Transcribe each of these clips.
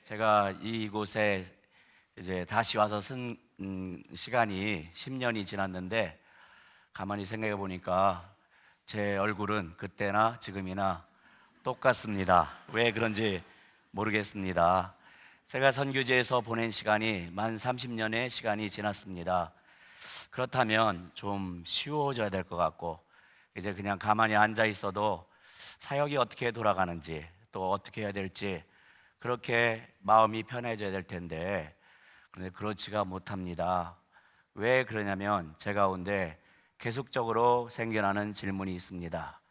제가 이곳에 이제 다시 와서 쓴 시간이 10년이 지났는데 가만히 생각해 보니까 제 얼굴은 그때나 지금이나 똑같습니다. 왜 그런지 모르겠습니다. 제가 선교지에서 보낸 시간이 만 30년의 시간이 지났습니다. 그렇다면 좀 쉬워져야 될 것 같고, 이제 그냥 가만히 앉아 있어도 사역이 어떻게 돌아가는지 또 어떻게 해야 될지 그렇게 마음이 편해져야 될 텐데, 그런데 그렇지가 못합니다. 왜 그러냐면 제 가운데 계속적으로 생겨나는 질문이 있습니다.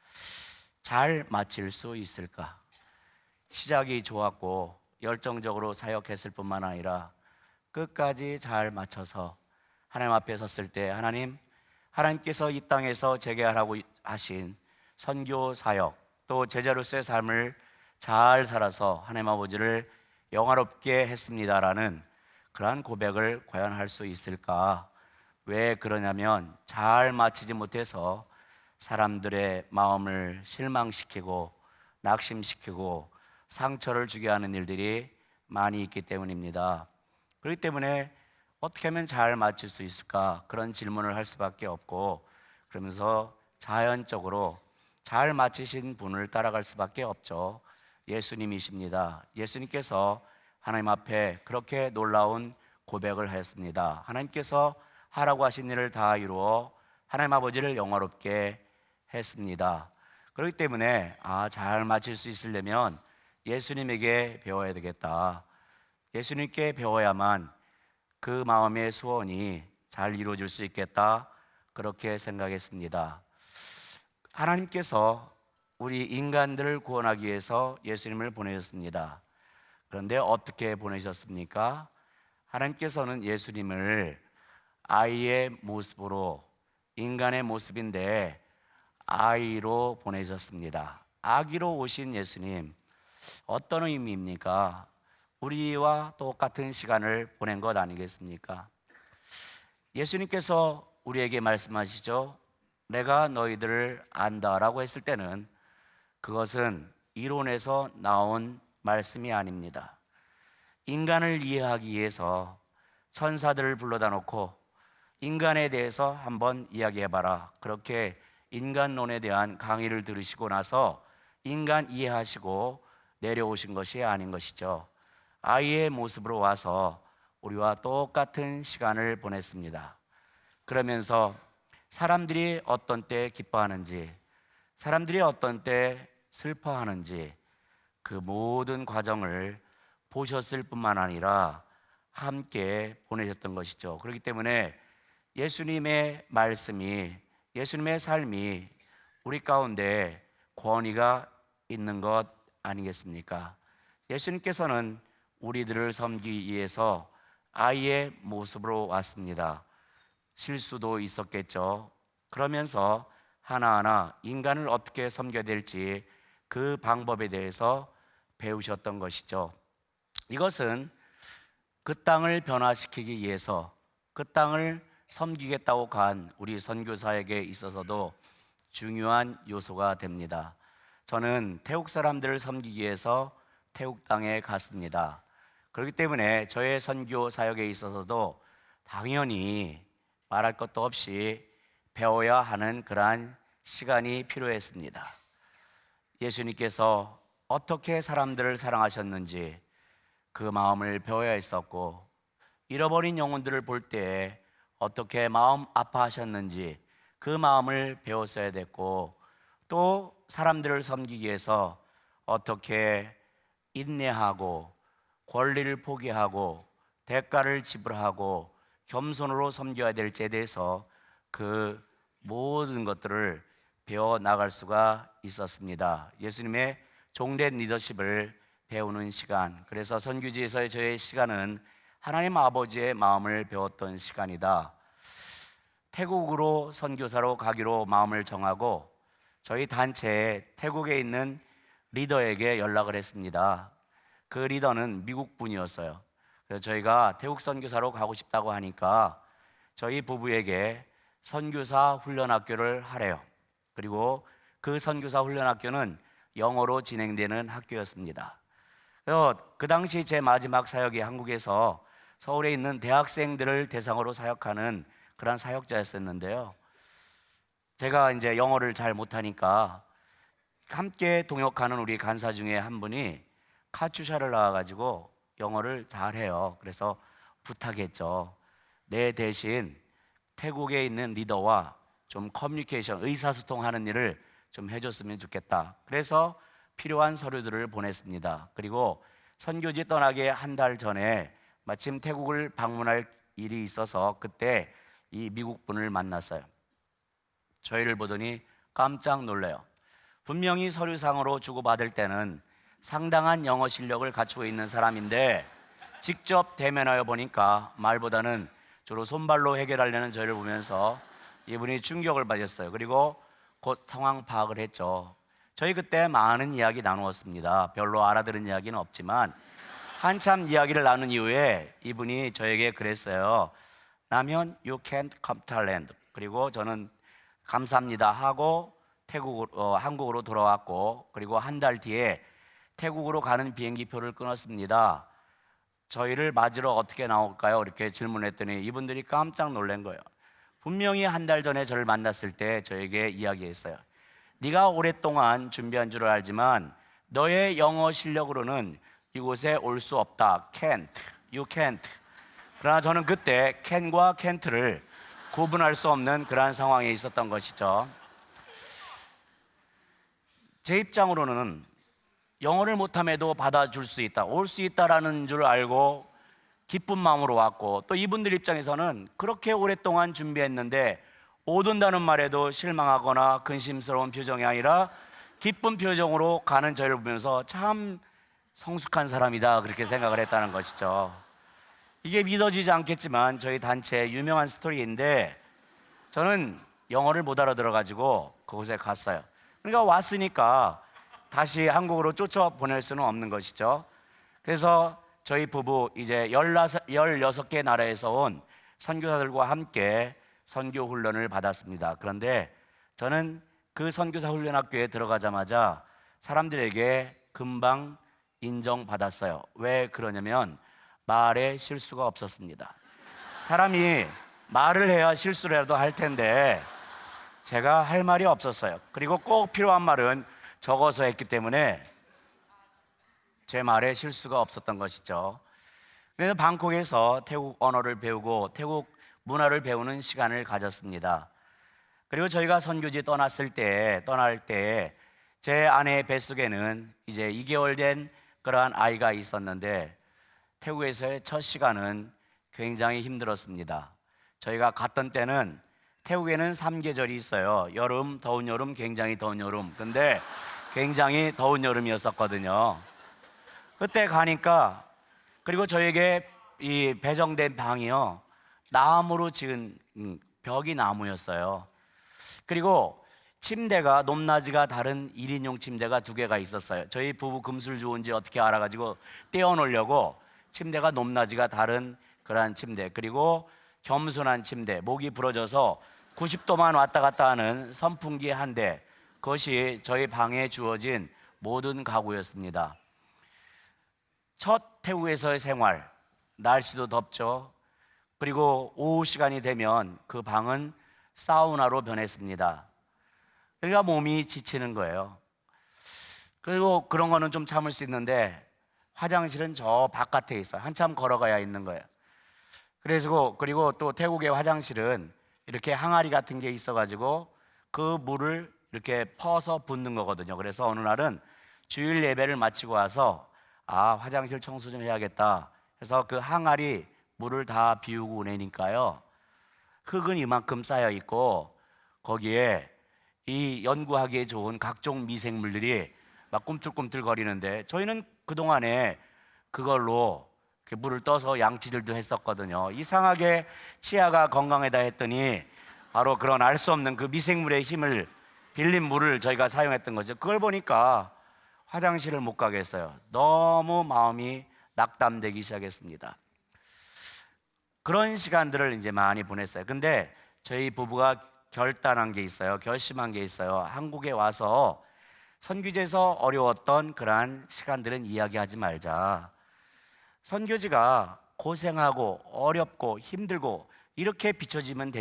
잘 마칠 수 있을까? 시작이 좋았고 열정적으로 사역했을 뿐만 아니라 끝까지 잘 맞춰서 하나님 앞에 섰을 때 하나님께서 이 땅에서 제게 하라고 하신 선교 사역 또 제자로서의 삶을 잘 살아서 하나님 아버지를 영화롭게 했습니다라는 그러한 고백을 과연 할 수 있을까? 왜 그러냐면 잘 마치지 못해서 사람들의 마음을 실망시키고 낙심시키고 상처를 주게 하는 일들이 많이 있기 때문입니다. 그렇기 때문에 어떻게 하면 잘 마칠 수 있을까? 그런 질문을 할 수밖에 없고, 그러면서 자연적으로 잘 마치신 분을 따라갈 수밖에 없죠. 예수님이십니다. 예수님께서 하나님 앞에 그렇게 놀라운 고백을 했습니다. 하나님께서 하라고 하신 일을 다 이루어 하나님 아버지를 영화롭게 했습니다. 그렇기 때문에 잘 마칠 수 있으려면 예수님에게 배워야 되겠다. 예수님께 배워야만 그 마음의 소원이 잘 이루어질 수 있겠다. 그렇게 생각했습니다. 하나님께서 우리 인간들을 구원하기 위해서 예수님을 보내셨습니다. 그런데 어떻게 보내셨습니까? 하나님께서는 예수님을 아이의 모습으로, 인간의 모습인데 아이로 보내셨습니다. 아기로 오신 예수님, 어떤 의미입니까? 우리와 똑같은 시간을 보낸 것 아니겠습니까? 예수님께서 우리에게 말씀하시죠. 내가 너희들을 안다라고 했을 때는 그것은 이론에서 나온 말씀이 아닙니다. 인간을 이해하기 위해서 천사들을 불러다 놓고 인간에 대해서 한번 이야기해봐라, 그렇게 인간론에 대한 강의를 들으시고 나서 인간 이해하시고 내려오신 것이 아닌 것이죠. 아이의 모습으로 와서 우리와 똑같은 시간을 보냈습니다. 그러면서 사람들이 어떤 때 기뻐하는지, 사람들이 어떤 때 슬퍼하는지 그 모든 과정을 보셨을 뿐만 아니라 함께 보내셨던 것이죠. 그렇기 때문에 예수님의 말씀이, 예수님의 삶이 우리 가운데 권위가 있는 것 아니겠습니까? 예수님께서는 우리들을 섬기기 위해서 아이의 모습으로 왔습니다. 실수도 있었겠죠. 그러면서 하나하나 인간을 어떻게 섬겨야 될지 그 방법에 대해서 배우셨던 것이죠. 이것은 그 땅을 변화시키기 위해서 그 땅을 섬기겠다고 간 우리 선교사에게 있어서도 중요한 요소가 됩니다. 저는 태국 사람들을 섬기기 위해서 태국 땅에 갔습니다. 그렇기 때문에 저의 선교 사역에 있어서도 당연히 말할 것도 없이 배워야 하는 그러한 시간이 필요했습니다. 예수님께서 어떻게 사람들을 사랑하셨는지 그 마음을 배워야 했었고, 잃어버린 영혼들을 볼 때 어떻게 마음 아파하셨는지 그 마음을 배웠어야 됐고, 또 사람들을 섬기기 위해서 어떻게 인내하고 권리를 포기하고 대가를 지불하고 겸손으로 섬겨야 될지에 대해서 그 모든 것들을 배워 나갈 수가 있었습니다. 예수님의 종된 리더십을 배우는 시간, 그래서 선교지에서의 저의 시간은 하나님 아버지의 마음을 배웠던 시간이다. 태국으로 선교사로 가기로 마음을 정하고 저희 단체에 태국에 있는 리더에게 연락을 했습니다. 그 리더는 미국 분이었어요. 그래서 저희가 태국 선교사로 가고 싶다고 하니까 저희 부부에게 선교사 훈련학교를 하래요. 그리고 그 선교사 훈련학교는 영어로 진행되는 학교였습니다. 그래서 그 당시 제 마지막 사역이 한국에서 서울에 있는 대학생들을 대상으로 사역하는 그런 사역자였었는데요. 제가 이제 영어를 잘 못하니까 함께 동역하는 우리 간사 중에 한 분이 카츄샤를 나와가지고 영어를 잘해요. 그래서 부탁했죠. 내 대신 태국에 있는 리더와 좀 커뮤니케이션, 의사소통하는 일을 좀 해줬으면 좋겠다. 그래서 필요한 서류들을 보냈습니다. 그리고 선교지 떠나기 한 달 전에 마침 태국을 방문할 일이 있어서 그때 이 미국 분을 만났어요. 저희를 보더니 깜짝 놀래요. 분명히 서류상으로 주고받을 때는 상당한 영어 실력을 갖추고 있는 사람인데 직접 대면하여 보니까 말보다는 주로 손발로 해결하려는 저희를 보면서 이분이 충격을 받았어요. 그리고 곧 상황 파악을 했죠. 저희 그때 많은 이야기 나누었습니다. 별로 알아들은 이야기는 없지만 한참 이야기를 나눈 이후에 이분이 저에게 그랬어요. 남현, you can't come to Thailand. 그리고 저는 감사합니다 하고 한국으로 돌아왔고, 그리고 한 달 뒤에 태국으로 가는 비행기표를 끊었습니다. 저희를 맞으러 어떻게 나올까요? 이렇게 질문했더니 이분들이 깜짝 놀란 거예요. 분명히 한 달 전에 저를 만났을 때 저에게 이야기했어요. 네가 오랫동안 준비한 줄 알지만 너의 영어 실력으로는 이곳에 올 수 없다. Can't, you can't. 그러나 저는 그때 can과 can't를 구분할 수 없는 그러한 상황에 있었던 것이죠. 제 입장으로는 영어를 못함에도 받아줄 수 있다, 올 수 있다라는 줄 알고 기쁜 마음으로 왔고, 또 이분들 입장에서는 그렇게 오랫동안 준비했는데 못 온다는 말에도 실망하거나 근심스러운 표정이 아니라 기쁜 표정으로 가는 저를 보면서 참 성숙한 사람이다, 그렇게 생각을 했다는 것이죠. 이게 믿어지지 않겠지만 저희 단체의 유명한 스토리인데, 저는 영어를 못 알아들어가지고 그곳에 갔어요. 그러니까 왔으니까 다시 한국으로 쫓아보낼 수는 없는 것이죠. 그래서 저희 부부 이제 16개 나라에서 온 선교사들과 함께 선교 훈련을 받았습니다. 그런데 저는 그 선교사 훈련학교에 들어가자마자 사람들에게 금방 인정받았어요. 왜 그러냐면 말에 실수가 없었습니다. 사람이 말을 해야 실수라도 할 텐데 제가 할 말이 없었어요. 그리고 꼭 필요한 말은 적어서 했기 때문에 제 말에 실수가 없었던 것이죠. 그래서 방콕에서 태국 언어를 배우고 태국 문화를 배우는 시간을 가졌습니다. 그리고 저희가 선교지 떠날 때 제 아내의 뱃속에는 이제 2개월 된 그러한 아이가 있었는데 태국에서의 첫 시간은 굉장히 힘들었습니다. 저희가 갔던 때는 태국에는 3계절이 있어요. 여름, 더운 여름, 굉장히 더운 여름. 근데 굉장히 더운 여름이었었거든요. 그때 가니까, 그리고 저에게 이 배정된 방이요, 나무로 지은 벽이 나무였어요. 그리고 침대가 높낮이가 다른 1인용 침대가 2개가 있었어요. 저희 부부 금술 좋은지 어떻게 알아가지고 떼어놓으려고 침대가 높낮이가 다른 그러한 침대, 그리고 겸손한 침대, 목이 부러져서 90도만 왔다 갔다 하는 선풍기 한 대, 그것이 저희 방에 주어진 모든 가구였습니다. 첫 태국에서의 생활, 날씨도 덥죠. 그리고 오후 시간이 되면 그 방은 사우나로 변했습니다. 그러니까 몸이 지치는 거예요. 그리고 그런 거는 좀 참을 수 있는데 화장실은 저 바깥에 있어요. 한참 걸어가야 있는 거예요. 그리고 또 태국의 화장실은 이렇게 항아리 같은 게 있어가지고 그 물을 이렇게 퍼서 붓는 거거든요. 그래서 어느 날은 주일 예배를 마치고 와서 화장실 청소 좀 해야겠다 해서 그 항아리 물을 다 비우고 내니까요, 흙은 이만큼 쌓여 있고 거기에 이 연구하기에 좋은 각종 미생물들이 막 꿈틀꿈틀 거리는데, 저희는 그동안에 그걸로 물을 떠서 양치질도 했었거든요. 이상하게 치아가 건강하다 했더니 바로 그런 알 수 없는 그 미생물의 힘을 빌린 물을 저희가 사용했던 거죠. 그걸 보니까 화장실을 못 가겠어요. 너무 마음이 낙담되기 시작했습니다. 그런 시간들을 이제 많이 보냈어요. 근데 저희 부부가 결단한 게 있어요. 결심한 게 있어요. 한국에 와서 선교지에서 어려웠던 그러한 시간들은 이야기하지 말자. 선교지가 고생하고 어렵고 힘들고 이렇게 비춰지면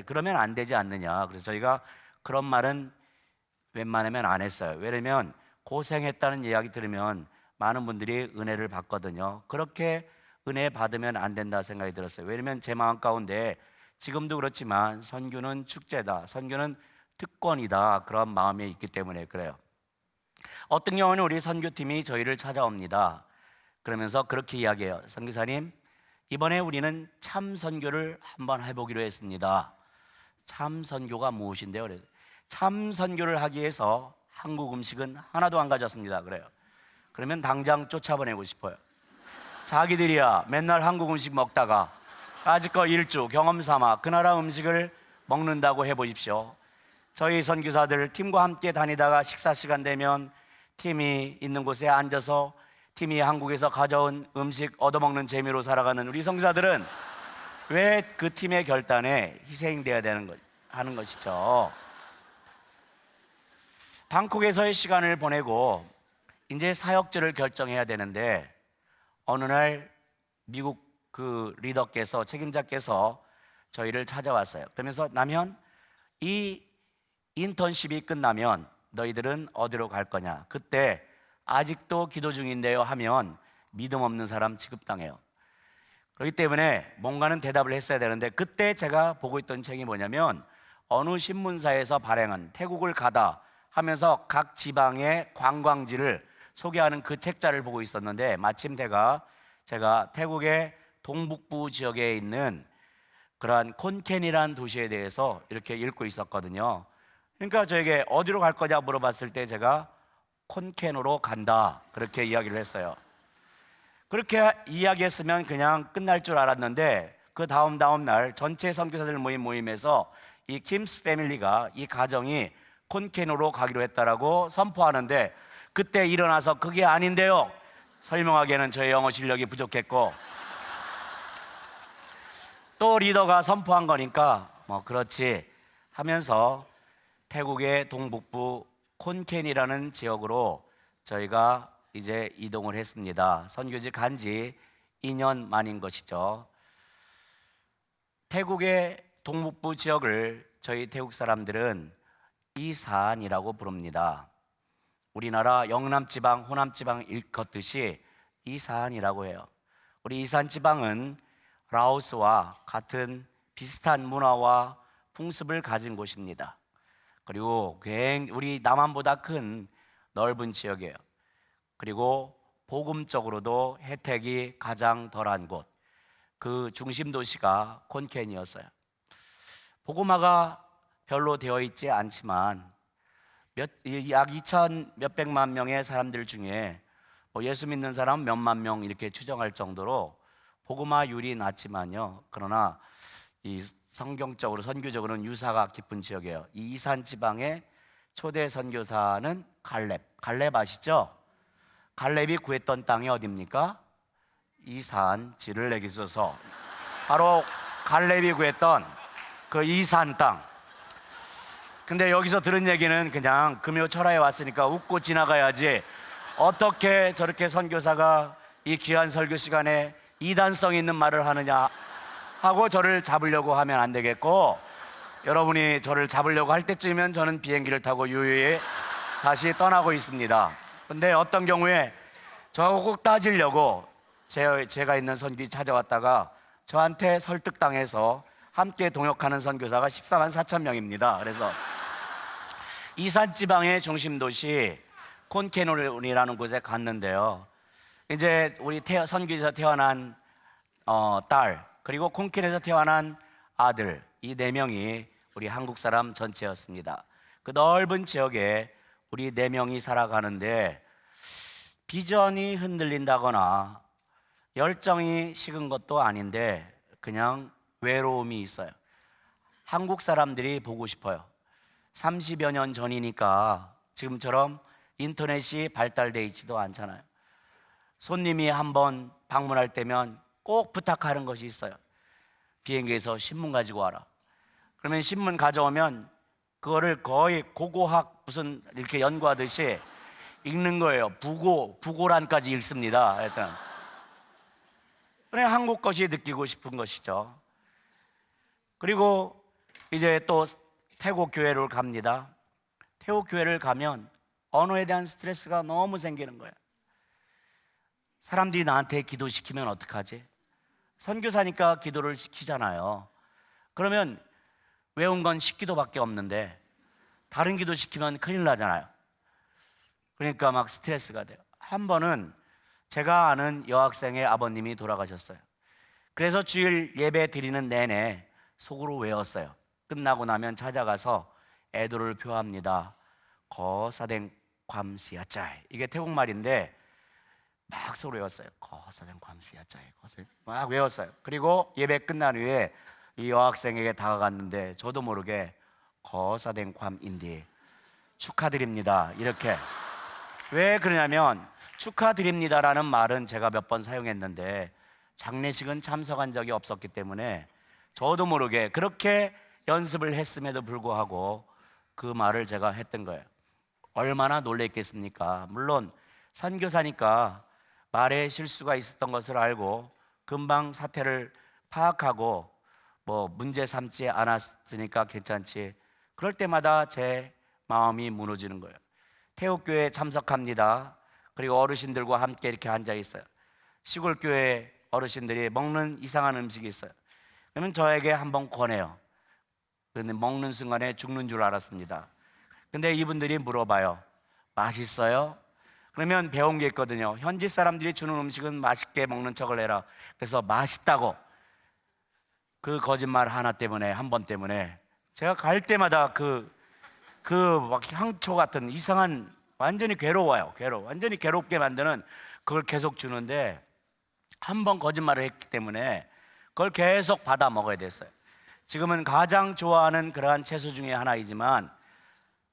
그러면 안 되지 않느냐. 그래서 저희가 그런 말은 웬만하면 안 했어요. 왜냐면 고생했다는 이야기 들으면 많은 분들이 은혜를 받거든요. 그렇게 은혜 받으면 안 된다 생각이 들었어요. 왜냐면 제 마음 가운데 지금도 그렇지만 선교는 축제다, 선교는 특권이다, 그런 마음이 있기 때문에 그래요. 어떤 경우는 우리 선교팀이 저희를 찾아옵니다. 그러면서 그렇게 이야기해요. 선교사님, 이번에 우리는 참 선교를 한번 해보기로 했습니다. 참 선교가 무엇인데요? 그래요. 참 선교를 하기 위해서 한국 음식은 하나도 안 가졌습니다. 그래요. 그러면 당장 쫓아보내고 싶어요. 자기들이야 맨날 한국 음식 먹다가 아직껏 일주 경험 삼아 그 나라 음식을 먹는다고 해보십시오. 저희 선교사들 팀과 함께 다니다가 식사 시간 되면 팀이 있는 곳에 앉아서 팀이 한국에서 가져온 음식 얻어먹는 재미로 살아가는 우리 선교사들은 왜 그 팀의 결단에 희생되어야 하는 것이죠. 방콕에서의 시간을 보내고 이제 사역지를 결정해야 되는데 어느 날 미국 그 리더께서, 책임자께서 저희를 찾아왔어요. 그러면서 남현, 이 인턴십이 끝나면 너희들은 어디로 갈 거냐? 그때 아직도 기도 중인데요 하면 믿음 없는 사람 취급당해요. 그렇기 때문에 뭔가는 대답을 했어야 되는데, 그때 제가 보고 있던 책이 뭐냐면 어느 신문사에서 발행한 태국을 가다 하면서 각 지방의 관광지를 소개하는 그 책자를 보고 있었는데, 마침 제가 태국의 동북부 지역에 있는 그러한 콘켄이라는 도시에 대해서 이렇게 읽고 있었거든요. 그러니까 저에게 어디로 갈 거냐 물어봤을 때 제가 콘켄으로 간다, 그렇게 이야기를 했어요. 그렇게 이야기했으면 그냥 끝날 줄 알았는데 그 다음 날 전체 선교사들 모임에서 이 김스 패밀리가, 이 가정이 콘켄으로 가기로 했다라고 선포하는데, 그때 일어나서 그게 아닌데요 설명하기에는 저의 영어 실력이 부족했고, 또 리더가 선포한 거니까 뭐 그렇지 하면서 태국의 동북부 콘켄이라는 지역으로 저희가 이제 이동을 했습니다. 선교지 간지 2년 만인 것이죠. 태국의 동북부 지역을 저희 태국 사람들은 이산이라고 부릅니다. 우리나라 영남지방, 호남지방 일컫듯이 이산이라고 해요. 우리 이산지방은 라오스와 같은 비슷한 문화와 풍습을 가진 곳입니다. 그리고 우리 남한보다 큰 넓은 지역이에요. 그리고 복음적으로도 혜택이 가장 덜한 곳, 그 중심 도시가 콘켄이었어요. 복음화가 별로 되어 있지 않지만 약 2천 몇백만 명의 사람들 중에 예수 믿는 사람 몇만 명 이렇게 추정할 정도로 복음화율이 낮지만요, 그러나 이 성경적으로 선교적으로는 유사가 깊은 지역이에요. 이 이산 지방의 초대 선교사는 갈렙 아시죠? 갈렙이 구했던 땅이 어디입니까? 이산, 지를 내게 주소서. 바로 갈렙이 구했던 그 이산 땅. 근데 여기서 들은 얘기는 그냥 금요 철화에 왔으니까 웃고 지나가야지, 어떻게 저렇게 선교사가 이 귀한 설교 시간에 이단성 있는 말을 하느냐 하고 저를 잡으려고 하면 안 되겠고, 여러분이 저를 잡으려고 할 때쯤이면 저는 비행기를 타고 유유히 다시 떠나고 있습니다. 근데 어떤 경우에 저하고 꼭 따지려고 제가 있는 선교지 찾아왔다가 저한테 설득당해서 함께 동역하는 선교사가 14만 4천 명입니다. 그래서 이산 지방의 중심 도시 콘케노이라는 곳에 갔는데요, 이제 우리 선교지에서 태어난 딸, 그리고 콘켄에서 태어난 아들, 이 4명이 우리 한국 사람 전체였습니다. 그 넓은 지역에 우리 4명이 살아가는데 비전이 흔들린다거나 열정이 식은 것도 아닌데 그냥 외로움이 있어요. 한국 사람들이 보고 싶어요. 30여 년 전이니까 지금처럼 인터넷이 발달되어 있지도 않잖아요. 손님이 한번 방문할 때면 꼭 부탁하는 것이 있어요. 비행기에서 신문 가지고 와라. 그러면 신문 가져오면 그거를 거의 고고학 무슨 이렇게 연구하듯이 읽는 거예요. 부고란까지 읽습니다. 하여튼 그냥 한국 것이 느끼고 싶은 것이죠. 그리고 이제 또 태국 교회를 갑니다. 태국 교회를 가면 언어에 대한 스트레스가 너무 생기는 거예요. 사람들이 나한테 기도시키면 어떡하지? 선교사니까 기도를 시키잖아요. 그러면 외운 건 10기도밖에 없는데 다른 기도 시키면 큰일 나잖아요. 그러니까 막 스트레스가 돼요. 한 번은 제가 아는 여학생의 아버님이 돌아가셨어요. 그래서 주일 예배 드리는 내내 속으로 외웠어요. 끝나고 나면 찾아가서 애도를 표합니다. 거사댕 괌시아짜이, 이게 태국말인데 막 속으로 외웠어요. 거사댕 괌시아짜이, 막 외웠어요. 그리고 예배 끝난 후에 이 여학생에게 다가갔는데 저도 모르게 거사댕 괌인디, 축하드립니다, 이렇게. 왜 그러냐면 축하드립니다라는 말은 제가 몇 번 사용했는데 장례식은 참석한 적이 없었기 때문에 저도 모르게 그렇게 연습을 했음에도 불구하고 그 말을 제가 했던 거예요. 얼마나 놀랬겠습니까? 물론 선교사니까 말에 실수가 있었던 것을 알고 금방 사태를 파악하고 뭐 문제 삼지 않았으니까 괜찮지. 그럴 때마다 제 마음이 무너지는 거예요. 태국교회에 참석합니다. 그리고 어르신들과 함께 이렇게 앉아 있어요. 시골교회 어르신들이 먹는 이상한 음식이 있어요. 그러면 저에게 한번 권해요. 그런데 먹는 순간에 죽는 줄 알았습니다. 근데 이분들이 물어봐요. 맛있어요? 그러면 배운 게 있거든요. 현지 사람들이 주는 음식은 맛있게 먹는 척을 해라. 그래서 맛있다고. 그 거짓말 하나 때문에, 한 번 때문에 제가 갈 때마다 막 향초 같은 이상한, 완전히 괴로워요. 완전히 괴롭게 만드는 그걸 계속 주는데 한 번 거짓말을 했기 때문에 그걸 계속 받아 먹어야 됐어요. 지금은 가장 좋아하는 그러한 채소 중에 하나이지만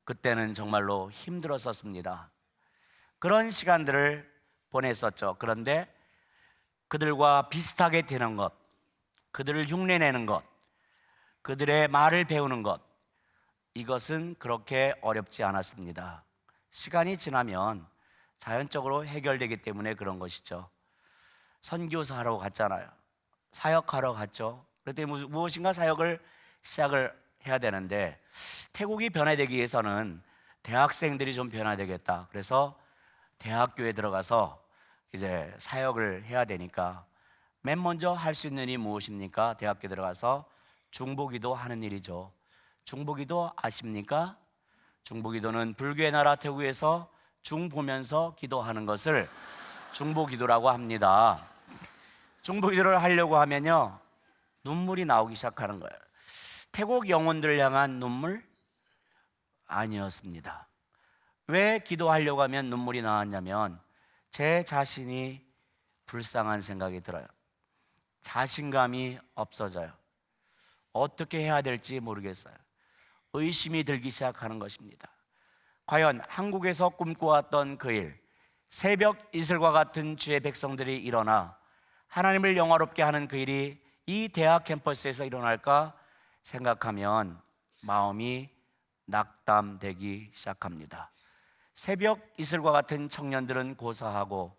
그때는 정말로 힘들었었습니다. 그런 시간들을 보냈었죠. 그런데 그들과 비슷하게 되는 것, 그들을 흉내내는 것, 그들의 말을 배우는 것, 이것은 그렇게 어렵지 않았습니다. 시간이 지나면 자연적으로 해결되기 때문에 그런 것이죠. 선교사하러 갔잖아요. 사역하러 갔죠. 그랬더니 무엇인가 사역을 시작을 해야 되는데 태국이 변화되기 위해서는 대학생들이 좀 변화되겠다. 그래서 대학교에 들어가서 이제 사역을 해야 되니까 맨 먼저 할 수 있는 일이 무엇입니까? 대학교에 들어가서 중보기도 하는 일이죠. 중보기도 아십니까? 중보기도는 불교의 나라 태국에서 중 보면서 기도하는 것을 중보기도라고 합니다. 중보기도를 하려고 하면요, 눈물이 나오기 시작하는 거예요. 태국 영혼들을 향한 눈물? 아니었습니다. 왜 기도하려고 하면 눈물이 나왔냐면 제 자신이 불쌍한 생각이 들어요. 자신감이 없어져요. 어떻게 해야 될지 모르겠어요. 의심이 들기 시작하는 것입니다. 과연 한국에서 꿈꿔왔던 그 일, 새벽 이슬과 같은 주의 백성들이 일어나 하나님을 영화롭게 하는 그 일이 이 대학 캠퍼스에서 일어날까 생각하면 마음이 낙담되기 시작합니다. 새벽 이슬과 같은 청년들은 고사하고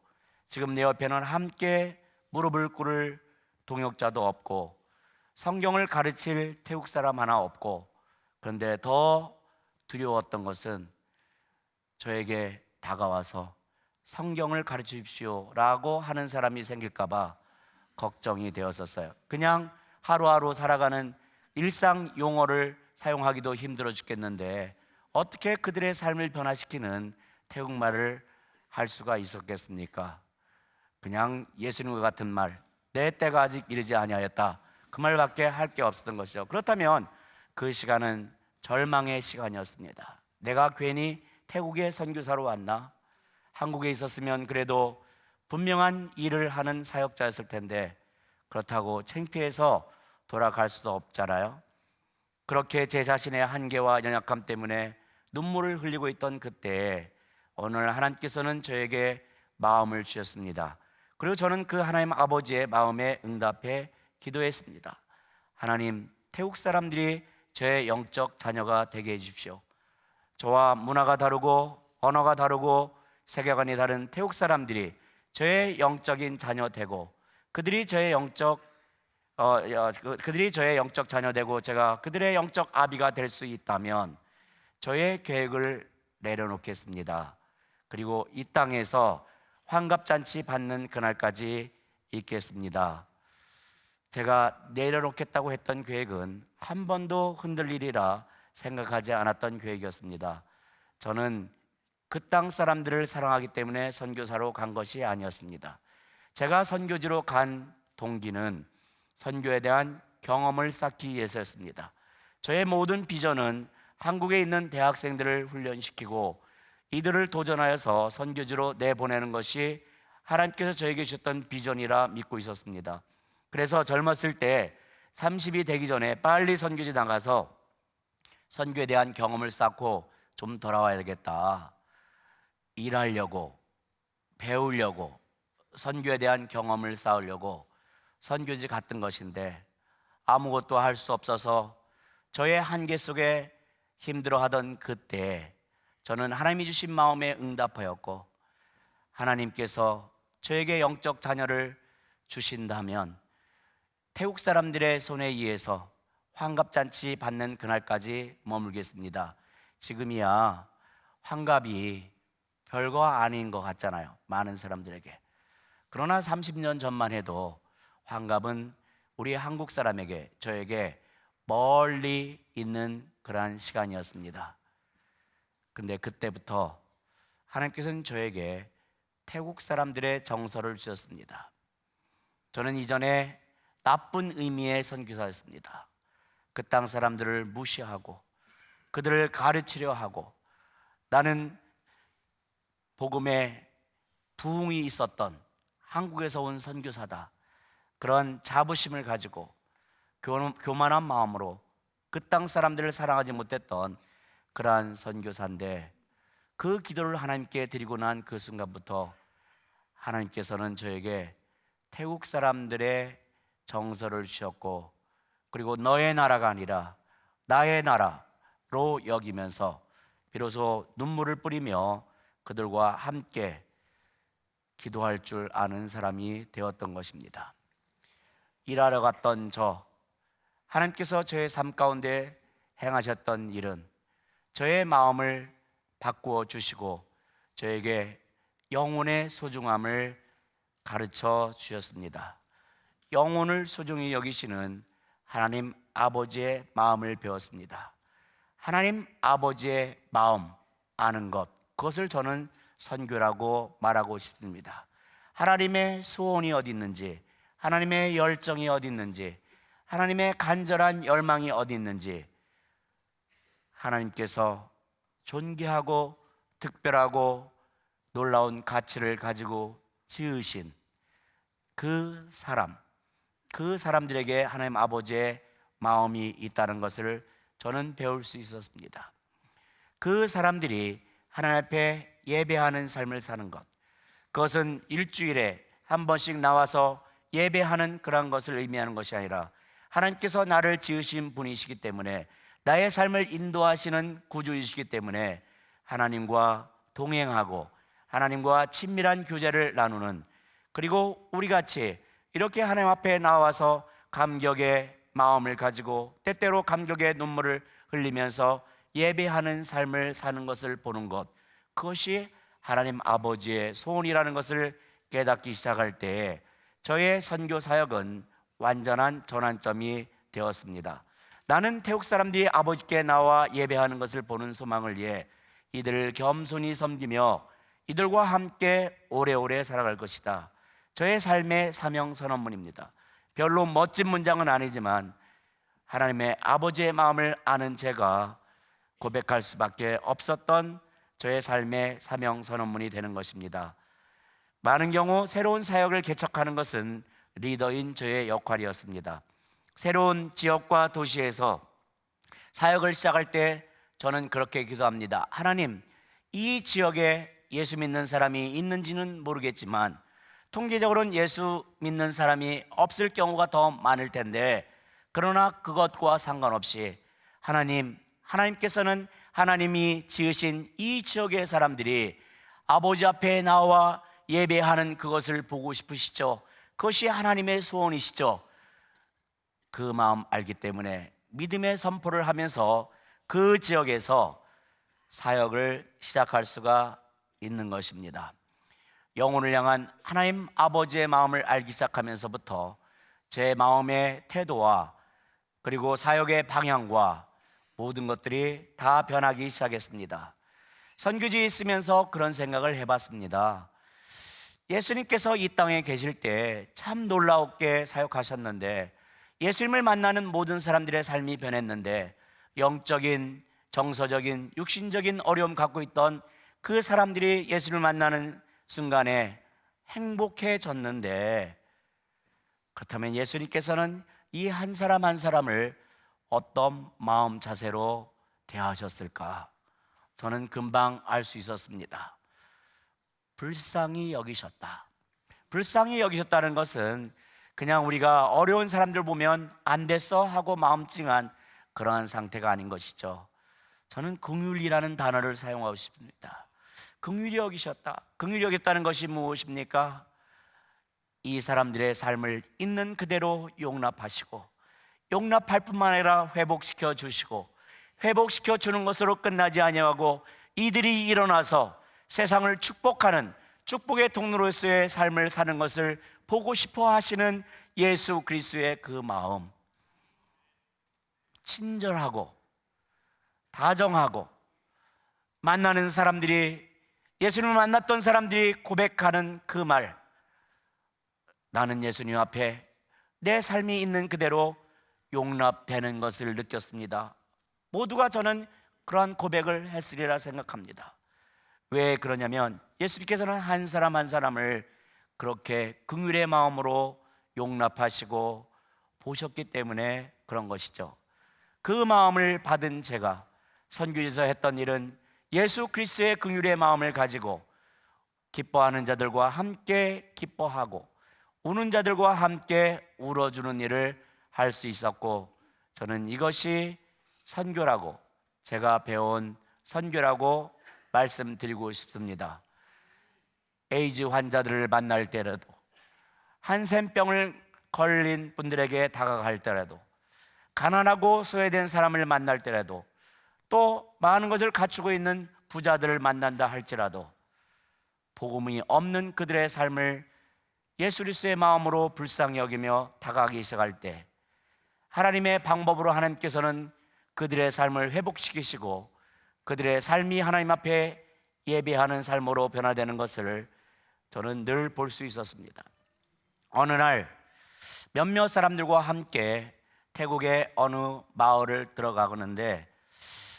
지금 내 옆에는 함께 무릎을 꿇을 동역자도 없고 성경을 가르칠 태국 사람 하나 없고, 그런데 더 두려웠던 것은 저에게 다가와서 성경을 가르치십시오 라고 하는 사람이 생길까 봐 걱정이 되었었어요. 그냥 하루하루 살아가는 일상 용어를 사용하기도 힘들어 죽겠는데 어떻게 그들의 삶을 변화시키는 태국말을 할 수가 있었겠습니까? 그냥 예수님과 같은 말, 내 때가 아직 이르지 아니하였다, 그 말밖에 할 게 없었던 것이죠. 그렇다면 그 시간은 절망의 시간이었습니다. 내가 괜히 태국에 선교사로 왔나? 한국에 있었으면 그래도 분명한 일을 하는 사역자였을 텐데 그렇다고 창피해서 돌아갈 수도 없잖아요. 그렇게 제 자신의 한계와 연약함 때문에 눈물을 흘리고 있던 그때 오늘 하나님께서는 저에게 마음을 주셨습니다. 그리고 저는 그 하나님 아버지의 마음에 응답해 기도했습니다. 하나님, 태국 사람들이 저의 영적 자녀가 되게 해주십시오. 저와 문화가 다르고 언어가 다르고 세계관이 다른 태국 사람들이 저의 영적인 자녀 되고 그들이 저의 영적 자녀 되고 제가 그들의 영적 아비가 될 수 있다면 저의 계획을 내려놓겠습니다. 그리고 이 땅에서 환갑잔치 받는 그날까지 있겠습니다. 제가 내려놓겠다고 했던 계획은 한 번도 흔들리리라 생각하지 않았던 계획이었습니다. 저는 그 땅 사람들을 사랑하기 때문에 선교사로 간 것이 아니었습니다. 제가 선교지로 간 동기는 선교에 대한 경험을 쌓기 위해서였습니다. 저의 모든 비전은 한국에 있는 대학생들을 훈련시키고 이들을 도전하여서 선교지로 내보내는 것이 하나님께서 저에게 주셨던 비전이라 믿고 있었습니다. 그래서 젊었을 때 30이 되기 전에 빨리 선교지 나가서 선교에 대한 경험을 쌓고 좀 돌아와야 되겠다. 일하려고, 배우려고, 선교에 대한 경험을 쌓으려고 선교지 갔던 것인데 아무것도 할 수 없어서 저의 한계 속에 힘들어하던 그때 저는 하나님이 주신 마음에 응답하였고 하나님께서 저에게 영적 자녀를 주신다면 태국 사람들의 손에 의해서 환갑잔치 받는 그날까지 머물겠습니다. 지금이야 환갑이 별거 아닌 것 같잖아요, 많은 사람들에게. 그러나 30년 전만 해도 환갑은 우리 한국 사람에게, 저에게 멀리 있는 그러한 시간이었습니다. 근데 그때부터 하나님께서는 저에게 태국 사람들의 정서를 주셨습니다. 저는 이전에 나쁜 의미의 선교사였습니다. 그 땅 사람들을 무시하고 그들을 가르치려 하고 나는 복음에 부흥이 있었던 한국에서 온 선교사다, 그런 자부심을 가지고 교만한 마음으로 그 땅 사람들을 사랑하지 못했던 그러한 선교사인데 그 기도를 하나님께 드리고 난 그 순간부터 하나님께서는 저에게 태국 사람들의 정서를 주셨고 그리고 너의 나라가 아니라 나의 나라로 여기면서 비로소 눈물을 뿌리며 그들과 함께 기도할 줄 아는 사람이 되었던 것입니다. 일하러 갔던 하나님께서 저의 삶 가운데 행하셨던 일은 저의 마음을 바꾸어 주시고 저에게 영혼의 소중함을 가르쳐 주셨습니다. 영혼을 소중히 여기시는 하나님 아버지의 마음을 배웠습니다. 하나님 아버지의 마음 아는 것, 그것을 저는 선교라고 말하고 싶습니다. 하나님의 소원이 어디 있는지, 하나님의 열정이 어디 있는지, 하나님의 간절한 열망이 어디 있는지, 하나님께서 존귀하고 특별하고 놀라운 가치를 가지고 지으신 그 사람들에게 하나님 아버지의 마음이 있다는 것을 저는 배울 수 있었습니다. 그 사람들이 하나님 앞에 예배하는 삶을 사는 것, 그것은 일주일에 한 번씩 나와서 예배하는 그런 것을 의미하는 것이 아니라 하나님께서 나를 지으신 분이시기 때문에, 나의 삶을 인도하시는 구주이시기 때문에 하나님과 동행하고 하나님과 친밀한 교제를 나누는, 그리고 우리같이 이렇게 하나님 앞에 나와서 감격의 마음을 가지고 때때로 감격의 눈물을 흘리면서 예배하는 삶을 사는 것을 보는 것, 그것이 하나님 아버지의 소원이라는 것을 깨닫기 시작할 때에 저의 선교 사역은 완전한 전환점이 되었습니다. 나는 태국 사람들이 아버지께 나와 예배하는 것을 보는 소망을 위해 이들을 겸손히 섬기며 이들과 함께 오래오래 살아갈 것이다. 저의 삶의 사명 선언문입니다. 별로 멋진 문장은 아니지만 하나님의 아버지의 마음을 아는 제가 고백할 수밖에 없었던 저의 삶의 사명 선언문이 되는 것입니다. 많은 경우 새로운 사역을 개척하는 것은 리더인 저의 역할이었습니다. 새로운 지역과 도시에서 사역을 시작할 때 저는 그렇게 기도합니다. 하나님, 이 지역에 예수 믿는 사람이 있는지는 모르겠지만 통계적으로는 예수 믿는 사람이 없을 경우가 더 많을 텐데, 그러나 그것과 상관없이 하나님께서는 하나님이 지으신 이 지역의 사람들이 아버지 앞에 나와 예배하는 그것을 보고 싶으시죠. 그것이 하나님의 소원이시죠. 그 마음 알기 때문에 믿음의 선포를 하면서 그 지역에서 사역을 시작할 수가 있는 것입니다. 영혼을 향한 하나님 아버지의 마음을 알기 시작하면서부터 제 마음의 태도와 그리고 사역의 방향과 모든 것들이 다 변하기 시작했습니다. 선교지에 있으면서 그런 생각을 해봤습니다. 예수님께서 이 땅에 계실 때 참 놀라웠게 사역하셨는데, 예수님을 만나는 모든 사람들의 삶이 변했는데, 영적인, 정서적인, 육신적인 어려움 갖고 있던 그 사람들이 예수님을 만나는 순간에 행복해졌는데, 그렇다면 예수님께서는 이 한 사람 한 사람을 어떤 마음 자세로 대하셨을까? 저는 금방 알 수 있었습니다. 불쌍히 여기셨다. 불쌍히 여기셨다는 것은 그냥 우리가 어려운 사람들 보면 안 됐어 하고 마음 찡한 그러한 상태가 아닌 것이죠. 저는 긍휼이라는 단어를 사용하고 싶습니다. 긍휼히 여기셨다. 긍휼히 여겼다는 것이 무엇입니까? 이 사람들의 삶을 있는 그대로 용납하시고, 용납할 뿐만 아니라 회복시켜 주시고, 회복시켜 주는 것으로 끝나지 아니하고 이들이 일어나서 세상을 축복하는 축복의 통로로서의 삶을 사는 것을 보고 싶어 하시는 예수 그리스도의 그 마음, 친절하고 다정하고, 만나는 사람들이, 예수님을 만났던 사람들이 고백하는 그 말, 나는 예수님 앞에 내 삶이 있는 그대로 용납되는 것을 느꼈습니다. 모두가 저는 그러한 고백을 했으리라 생각합니다. 왜 그러냐면 예수님께서는 한 사람 한 사람을 그렇게 긍휼의 마음으로 용납하시고 보셨기 때문에 그런 것이죠. 그 마음을 받은 제가 선교지에서 했던 일은 예수 그리스도의 긍휼의 마음을 가지고 기뻐하는 자들과 함께 기뻐하고 우는 자들과 함께 울어주는 일을 할 수 있었고, 저는 이것이 선교라고, 제가 배운 선교라고 말씀드리고 싶습니다. 에이즈 환자들을 만날 때라도, 한센병을 걸린 분들에게 다가갈 때라도, 가난하고 소외된 사람을 만날 때라도, 또 많은 것을 갖추고 있는 부자들을 만난다 할지라도 복음이 없는 그들의 삶을 예수 그리스도의 마음으로 불쌍히 여기며 다가가기 시작할 때 하나님의 방법으로 하나님께서는 그들의 삶을 회복시키시고 그들의 삶이 하나님 앞에 예배하는 삶으로 변화되는 것을 저는 늘 볼 수 있었습니다. 어느 날 몇몇 사람들과 함께 태국의 어느 마을을 들어가는데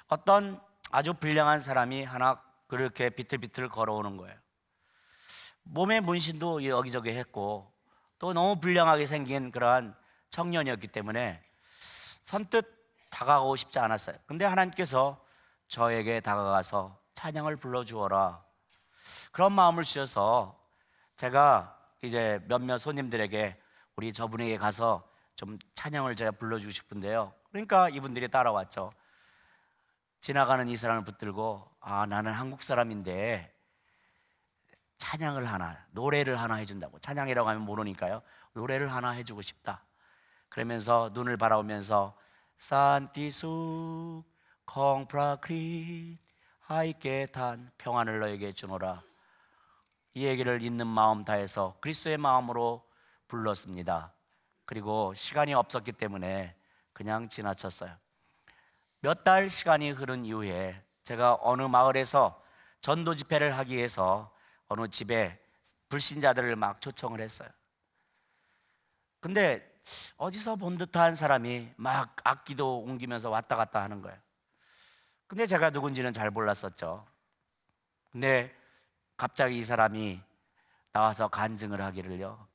어떤 아주 불량한 사람이 하나 그렇게 비틀비틀 걸어오는 거예요. 몸에 문신도 여기저기 했고 또 너무 불량하게 생긴 그러한 청년이었기 때문에 선뜻 다가가고 싶지 않았어요. 근데 하나님께서 저에게 다가가서 찬양을 불러주어라, 그런 마음을 주셔서 제가 이제 몇몇 손님들에게 우리 저분에게 가서 좀 찬양을 제가 불러주고 싶은데요. 그러니까 이분들이 따라왔죠. 지나가는 이 사람을 붙들고, 나는 한국 사람인데 찬양을 하나, 노래를 하나 해준다고. 찬양이라고 하면 모르니까요. 노래를 하나 해주고 싶다. 그러면서 눈을 바라보면서 산티수 콩프라크리 하이케탄 평안을 너에게 주노라, 이 얘기를 있는 마음 다해서 그리스도의 마음으로 불렀습니다. 그리고 시간이 없었기 때문에 그냥 지나쳤어요. 몇 달 시간이 흐른 이후에 제가 어느 마을에서 전도 집회를 하기 위해서 어느 집에 불신자들을 막 초청을 했어요. 근데 어디서 본 듯한 사람이 막 악기도 옮기면서 왔다 갔다 하는 거예요. 근데 제가 누군지는 잘 몰랐었죠. 근데 갑자기 이 사람이 나와서 간증을 하기를요,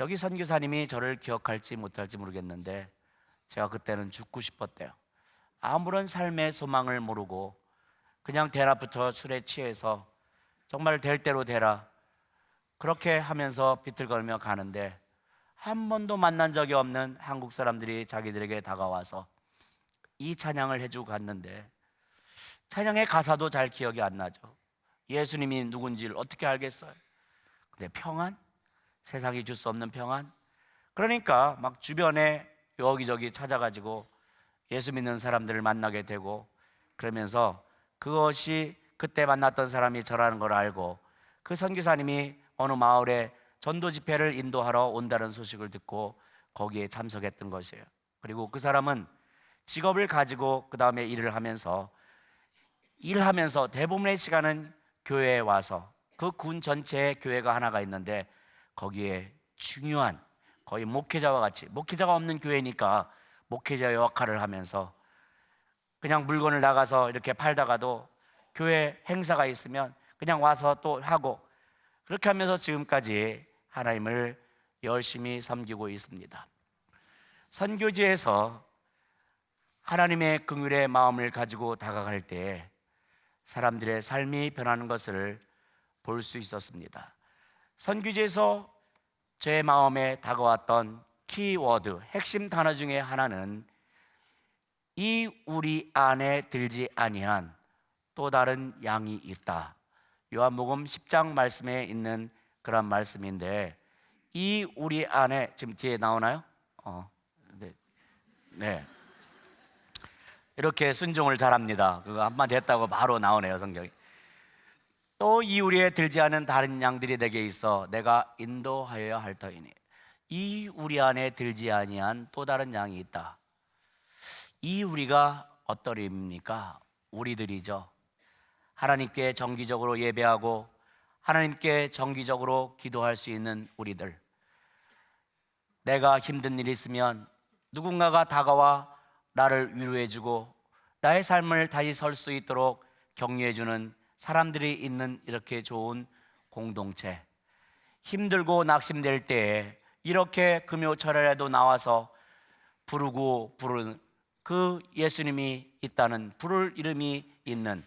여기 선교사님이 저를 기억할지 못할지 모르겠는데 제가 그때는 죽고 싶었대요. 아무런 삶의 소망을 모르고 그냥 대낮부터 술에 취해서 정말 될 대로 되라 그렇게 하면서 비틀거리며 가는데 한 번도 만난 적이 없는 한국 사람들이 자기들에게 다가와서 이 찬양을 해주고 갔는데 찬양의 가사도 잘 기억이 안 나죠. 예수님이 누군지를 어떻게 알겠어요? 근데 평안? 세상이 줄 수 없는 평안? 그러니까 막 주변에 여기저기 찾아가지고 예수 믿는 사람들을 만나게 되고, 그러면서 그것이 그때 만났던 사람이 저라는 걸 알고 그 선교사님이 어느 마을에 전도 집회를 인도하러 온다는 소식을 듣고 거기에 참석했던 것이에요. 그리고 그 사람은 직업을 가지고 그 다음에 일하면서 대부분의 시간은 교회에 와서, 그 군 전체에 교회가 하나가 있는데 거기에 중요한, 거의 목회자와 같이, 목회자가 없는 교회니까 목회자 역할을 하면서 그냥 물건을 나가서 이렇게 팔다가도 교회 행사가 있으면 그냥 와서 또 하고, 그렇게 하면서 지금까지 하나님을 열심히 섬기고 있습니다. 선교지에서 하나님의 긍휼의 마음을 가지고 다가갈 때 사람들의 삶이 변하는 것을 볼 수 있었습니다. 선교지에서 제 마음에 다가왔던 키워드, 핵심 단어 중에 하나는 이 우리 안에 들지 아니한 또 다른 양이 있다. 요한복음 10장 말씀에 있는 그런 말씀인데, 이 우리 안에, 지금 뒤에 나오나요? 네. 이렇게 순종을 잘합니다. 그거 한마디 했다고 바로 나오네요, 성경이. 또 이 우리에 들지 않은 다른 양들이 내게 있어 내가 인도하여야 할 터이니. 이 우리 안에 들지 아니한 또 다른 양이 있다. 이 우리가 어떠리입니까? 우리들이죠. 하나님께 정기적으로 예배하고 하나님께 정기적으로 기도할 수 있는 우리들. 내가 힘든 일이 있으면 누군가가 다가와 나를 위로해주고 나의 삶을 다시 설 수 있도록 격려해주는 사람들이 있는 이렇게 좋은 공동체. 힘들고 낙심될 때에 이렇게 금요철에라도 나와서 부르는 그 예수님이 있다는, 부를 이름이 있는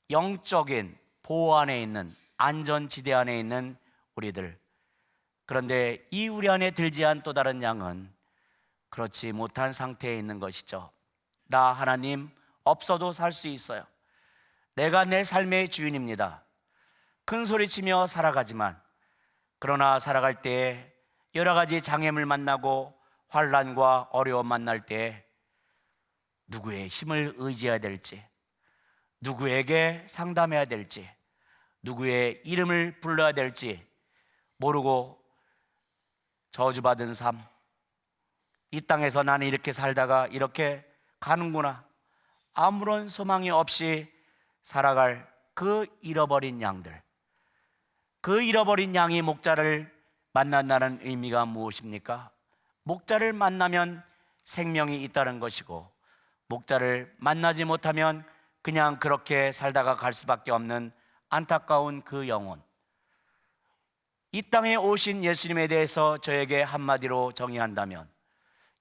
영적인 보호 안에 있는, 안전지대 안에 있는 우리들. 그런데 이 우리 안에 들지 않은 또 다른 양은 그렇지 못한 상태에 있는 것이죠. 나 하나님 없어도 살 수 있어요. 내가 내 삶의 주인입니다. 큰 소리치며 살아가지만, 그러나 살아갈 때에 여러 가지 장애물 만나고 환난과 어려움 만날 때 누구의 힘을 의지해야 될지, 누구에게 상담해야 될지, 누구의 이름을 불러야 될지 모르고 저주받은 삶, 이 땅에서 나는 이렇게 살다가 이렇게 가는구나, 아무런 소망이 없이 살아갈 그 잃어버린 양들, 그 잃어버린 양이 목자를 만난다는 의미가 무엇입니까? 목자를 만나면 생명이 있다는 것이고, 목자를 만나지 못하면 그냥 그렇게 살다가 갈 수밖에 없는 안타까운 그 영혼. 이 땅에 오신 예수님에 대해서 저에게 한마디로 정의한다면,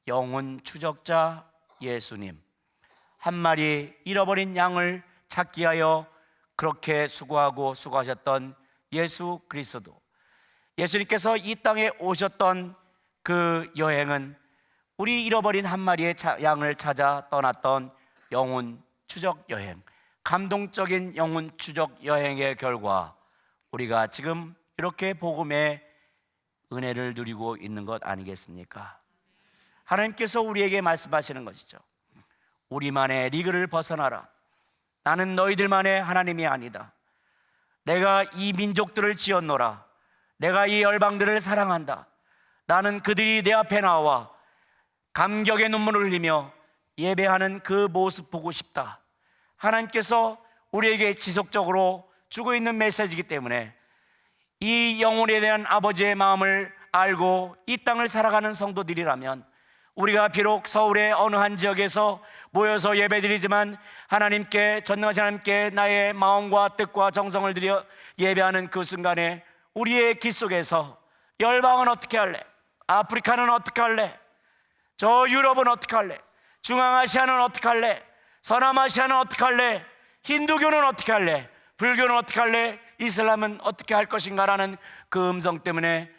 영혼 추적자 예수님, 한 마리 잃어버린 양을 찾기 위하여 그렇게 수고하셨던 예수 그리스도. 예수님께서 이 땅에 오셨던 그 여행은 우리 잃어버린 한 마리의 양을 찾아 떠났던 영혼 추적 여행, 감동적인 영혼 추적 여행의 결과 우리가 지금 이렇게 복음의 은혜를 누리고 있는 것 아니겠습니까? 하나님께서 우리에게 말씀하시는 것이죠. 우리만의 리그를 벗어나라. 나는 너희들만의 하나님이 아니다. 내가 이 민족들을 지었노라. 내가 이 열방들을 사랑한다. 나는 그들이 내 앞에 나와 감격의 눈물을 흘리며 예배하는 그 모습 보고 싶다. 하나님께서 우리에게 지속적으로 주고 있는 메시지이기 때문에 이 영혼에 대한 아버지의 마음을 알고 이 땅을 살아가는 성도들이라면, 우리가 비록 서울의 어느 한 지역에서 모여서 예배드리지만 하나님께, 전능하신 하나님께 나의 마음과 뜻과 정성을 들여 예배하는 그 순간에 우리의 귀 속에서 열방은 어떻게 할래? 아프리카는 어떻게 할래? 저 유럽은 어떻게 할래? 중앙아시아는 어떻게 할래? 서남아시아는 어떻게 할래? 힌두교는 어떻게 할래? 불교는 어떻게 할래? 이슬람은 어떻게 할 것인가라는 그 음성 때문에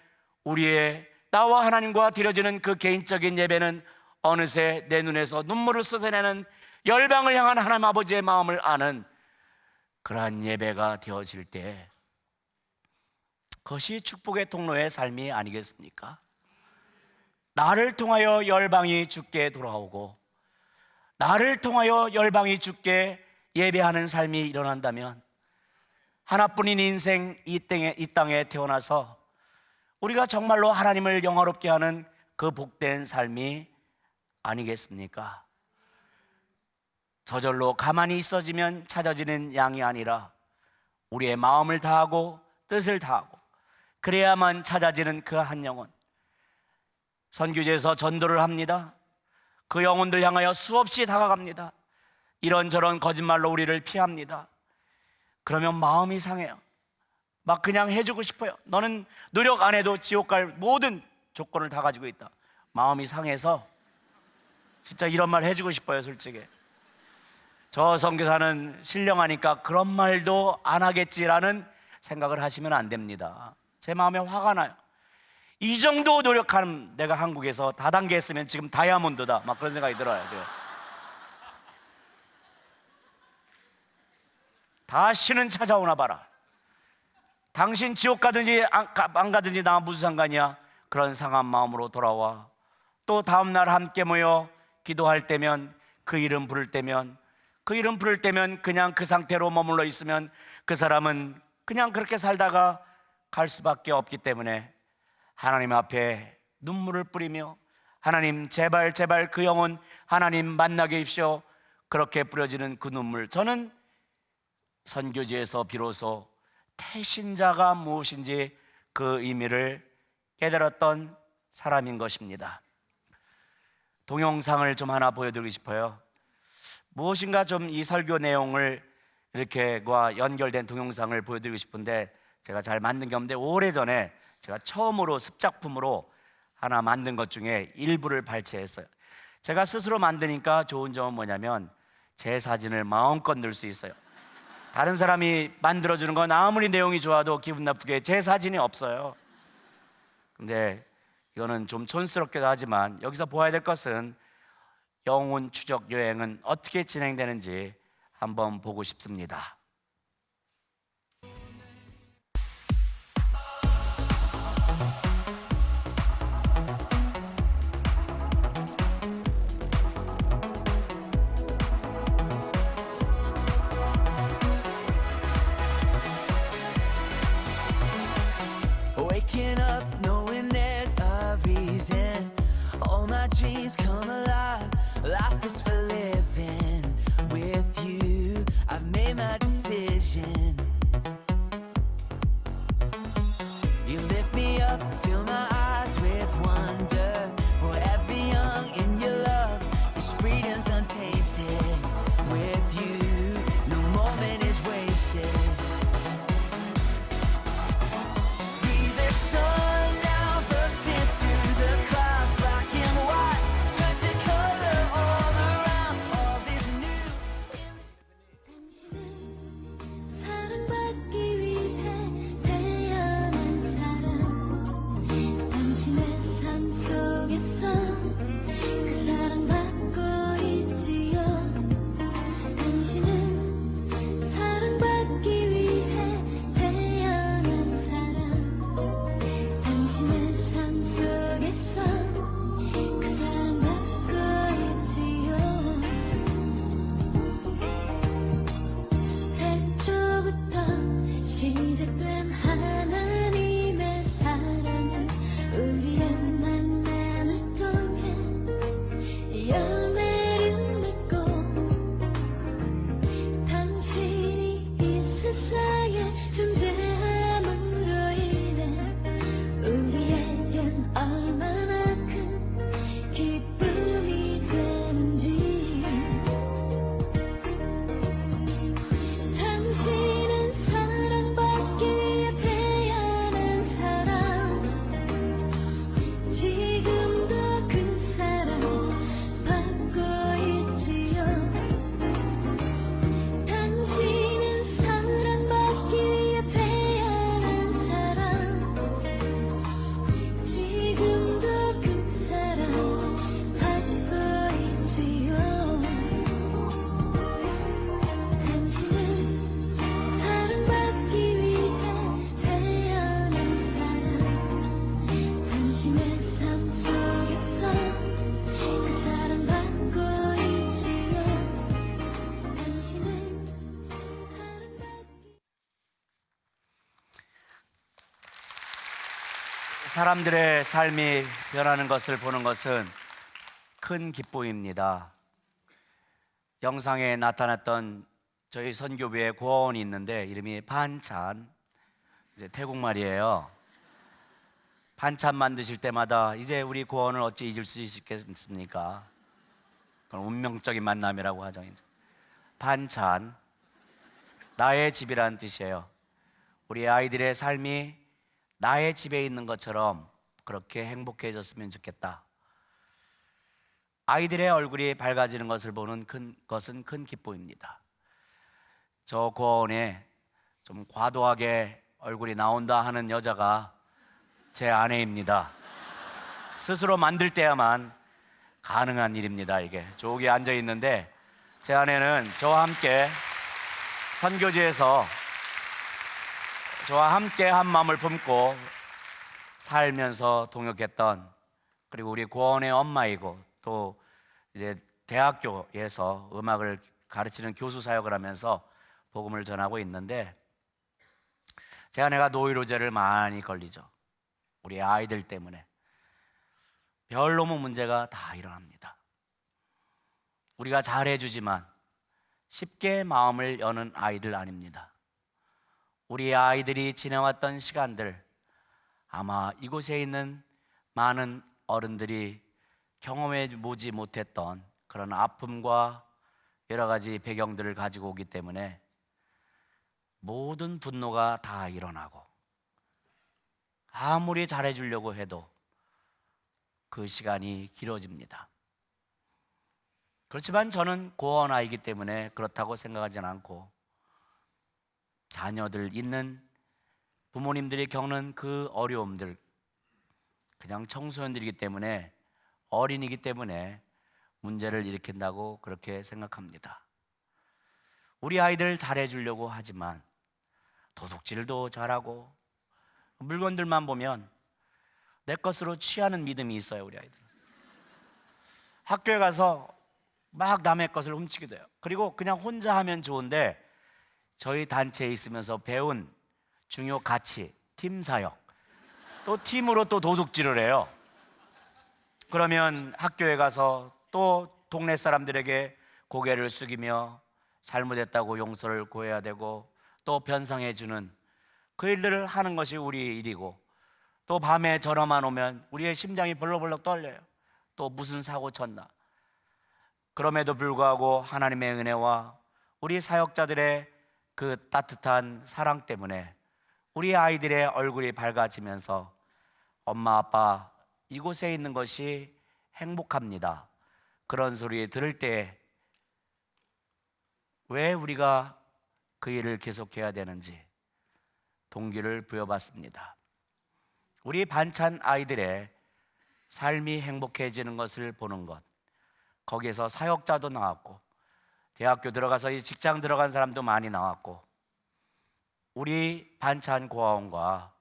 우리의 나와 하나님과 드려지는 그 개인적인 예배는 어느새 내 눈에서 눈물을 쏟아내는 열방을 향한 하나님 아버지의 마음을 아는 그러한 예배가 되어질 때, 그것이 축복의 통로의 삶이 아니겠습니까? 나를 통하여 열방이 주께 돌아오고 나를 통하여 열방이 주께 예배하는 삶이 일어난다면, 하나뿐인 인생 이 땅에 태어나서 우리가 정말로 하나님을 영화롭게 하는 그 복된 삶이 아니겠습니까? 저절로 가만히 있어지면 찾아지는 양이 아니라 우리의 마음을 다하고 뜻을 다하고 그래야만 찾아지는 그 한 영혼. 선교지에서 전도를 합니다. 그 영혼들 향하여 수없이 다가갑니다. 이런저런 거짓말로 우리를 피합니다. 그러면 마음이 상해요. 막 그냥 해주고 싶어요. 너는 노력 안 해도 지옥 갈 모든 조건을 다 가지고 있다. 마음이 상해서 진짜 이런 말 해주고 싶어요. 솔직히 저 선교사는 신령하니까 그런 말도 안 하겠지라는 생각을 하시면 안 됩니다. 제 마음에 화가 나요. 이 정도 노력하는 내가 한국에서 다단계 했으면 지금 다이아몬드다, 막 그런 생각이 들어요. 지금. 다시는 찾아오나 봐라. 당신 지옥 가든지 안 가든지 나 무슨 상관이야. 그런 상한 마음으로 돌아와. 또 다음날 함께 모여 기도할 때면, 그 이름 부를 때면 그냥 그 상태로 머물러 있으면 그 사람은 그냥 그렇게 살다가 갈 수밖에 없기 때문에 하나님 앞에 눈물을 뿌리며, 하나님 제발 그 영혼 하나님 만나게 해주십시오. 그렇게 뿌려지는 그 눈물, 저는 선교지에서 비로소 태신자가 무엇인지 그 의미를 깨달았던 사람인 것입니다. 동영상을 좀 하나 보여드리고 싶어요. 무엇인가 좀 이 설교 내용을 이렇게과 연결된 동영상을 보여드리고 싶은데 제가 잘 만든 게 없는데, 오래전에 제가 처음으로 습작품으로 하나 만든 것 중에 일부를 발췌했어요. 제가 스스로 만드니까 좋은 점은 뭐냐면 제 사진을 마음껏 넣을 수 있어요. 다른 사람이 만들어주는 건 아무리 내용이 좋아도 기분 나쁘게 제 사진이 없어요. 근데 이거는 좀 촌스럽기도 하지만 여기서 보아야 될 것은 영혼 추적 여행은 어떻게 진행되는지 한번 보고 싶습니다. Waking up knowing there's a reason. All my dreams come alive. Life is for living. With you, I've made my decision. You lift me up, fill my eyes with wonder. Forever young in your love, this freedom's untainted. With you, no moment is wasted. See the sun now bursting through the clouds, black and white. 사람들의 삶이 변하는 것을 보는 것은 큰 기쁨입니다. 영상에 나타났던 저희 선교부에 고아원이 있는데 이름이 반찬, 이제 태국말이에요. 반찬 만드실 때마다 이제 우리 고아원을 어찌 잊을 수 있겠습니까? 그건 운명적인 만남이라고 하죠. 이제. 반찬, 나의 집이라는 뜻이에요. 우리 아이들의 삶이 나의 집에 있는 것처럼 그렇게 행복해졌으면 좋겠다. 아이들의 얼굴이 밝아지는 것을 보는 것은 큰 기쁨입니다. 저 고아원에 좀 과도하게 얼굴이 나온다 하는 여자가 제 아내입니다. 스스로 만들 때야만 가능한 일입니다. 이게 저기 앉아 있는데 제 아내는 저와 함께 선교지에서 저와 함께 한 마음을 품고 살면서 동역했던, 그리고 우리 고아원의 엄마이고 또 이제 대학교에서 음악을 가르치는 교수 사역을 하면서 복음을 전하고 있는데, 제 아내가 노이로제를 많이 걸리죠. 우리 아이들 때문에 별놈의 문제가 다 일어납니다. 우리가 잘해주지만 쉽게 마음을 여는 아이들 아닙니다. 우리 아이들이 지내왔던 시간들, 아마 이곳에 있는 많은 어른들이 경험해 보지 못했던 그런 아픔과 여러 가지 배경들을 가지고 오기 때문에 모든 분노가 다 일어나고, 아무리 잘해주려고 해도 그 시간이 길어집니다. 그렇지만 저는 고아원 아이기 때문에 그렇다고 생각하지는 않고, 자녀들 있는 부모님들이 겪는 그 어려움들, 그냥 청소년들이기 때문에, 어린이기 때문에 문제를 일으킨다고 그렇게 생각합니다. 우리 아이들 잘해주려고 하지만 도둑질도 잘하고 물건들만 보면 내 것으로 취하는 믿음이 있어요. 우리 아이들 학교에 가서 막 남의 것을 훔치기도 해요. 그리고 그냥 혼자 하면 좋은데 저희 단체에 있으면서 배운 중요 가치, 팀 사역, 또 팀으로 또 도둑질을 해요. 그러면 학교에 가서 또 동네 사람들에게 고개를 숙이며 잘못했다고 용서를 구해야 되고, 또 변상해 주는 그 일들을 하는 것이 우리 일이고, 또 밤에 전화만 오면 우리의 심장이 벌렁벌렁 떨려요. 또 무슨 사고 쳤나. 그럼에도 불구하고 하나님의 은혜와 우리 사역자들의 그 따뜻한 사랑 때문에 우리 아이들의 얼굴이 밝아지면서 엄마 아빠 이곳에 있는 것이 행복합니다, 그런 소리 들을 때 왜 우리가 그 일을 계속해야 되는지 동기를 부여받습니다. 우리 반찬 아이들의 삶이 행복해지는 것을 보는 것, 거기에서 사역자도 나왔고 대학교 들어가서 이 직장 들어간 사람도 많이 나왔고, 우리 반찬 고아원과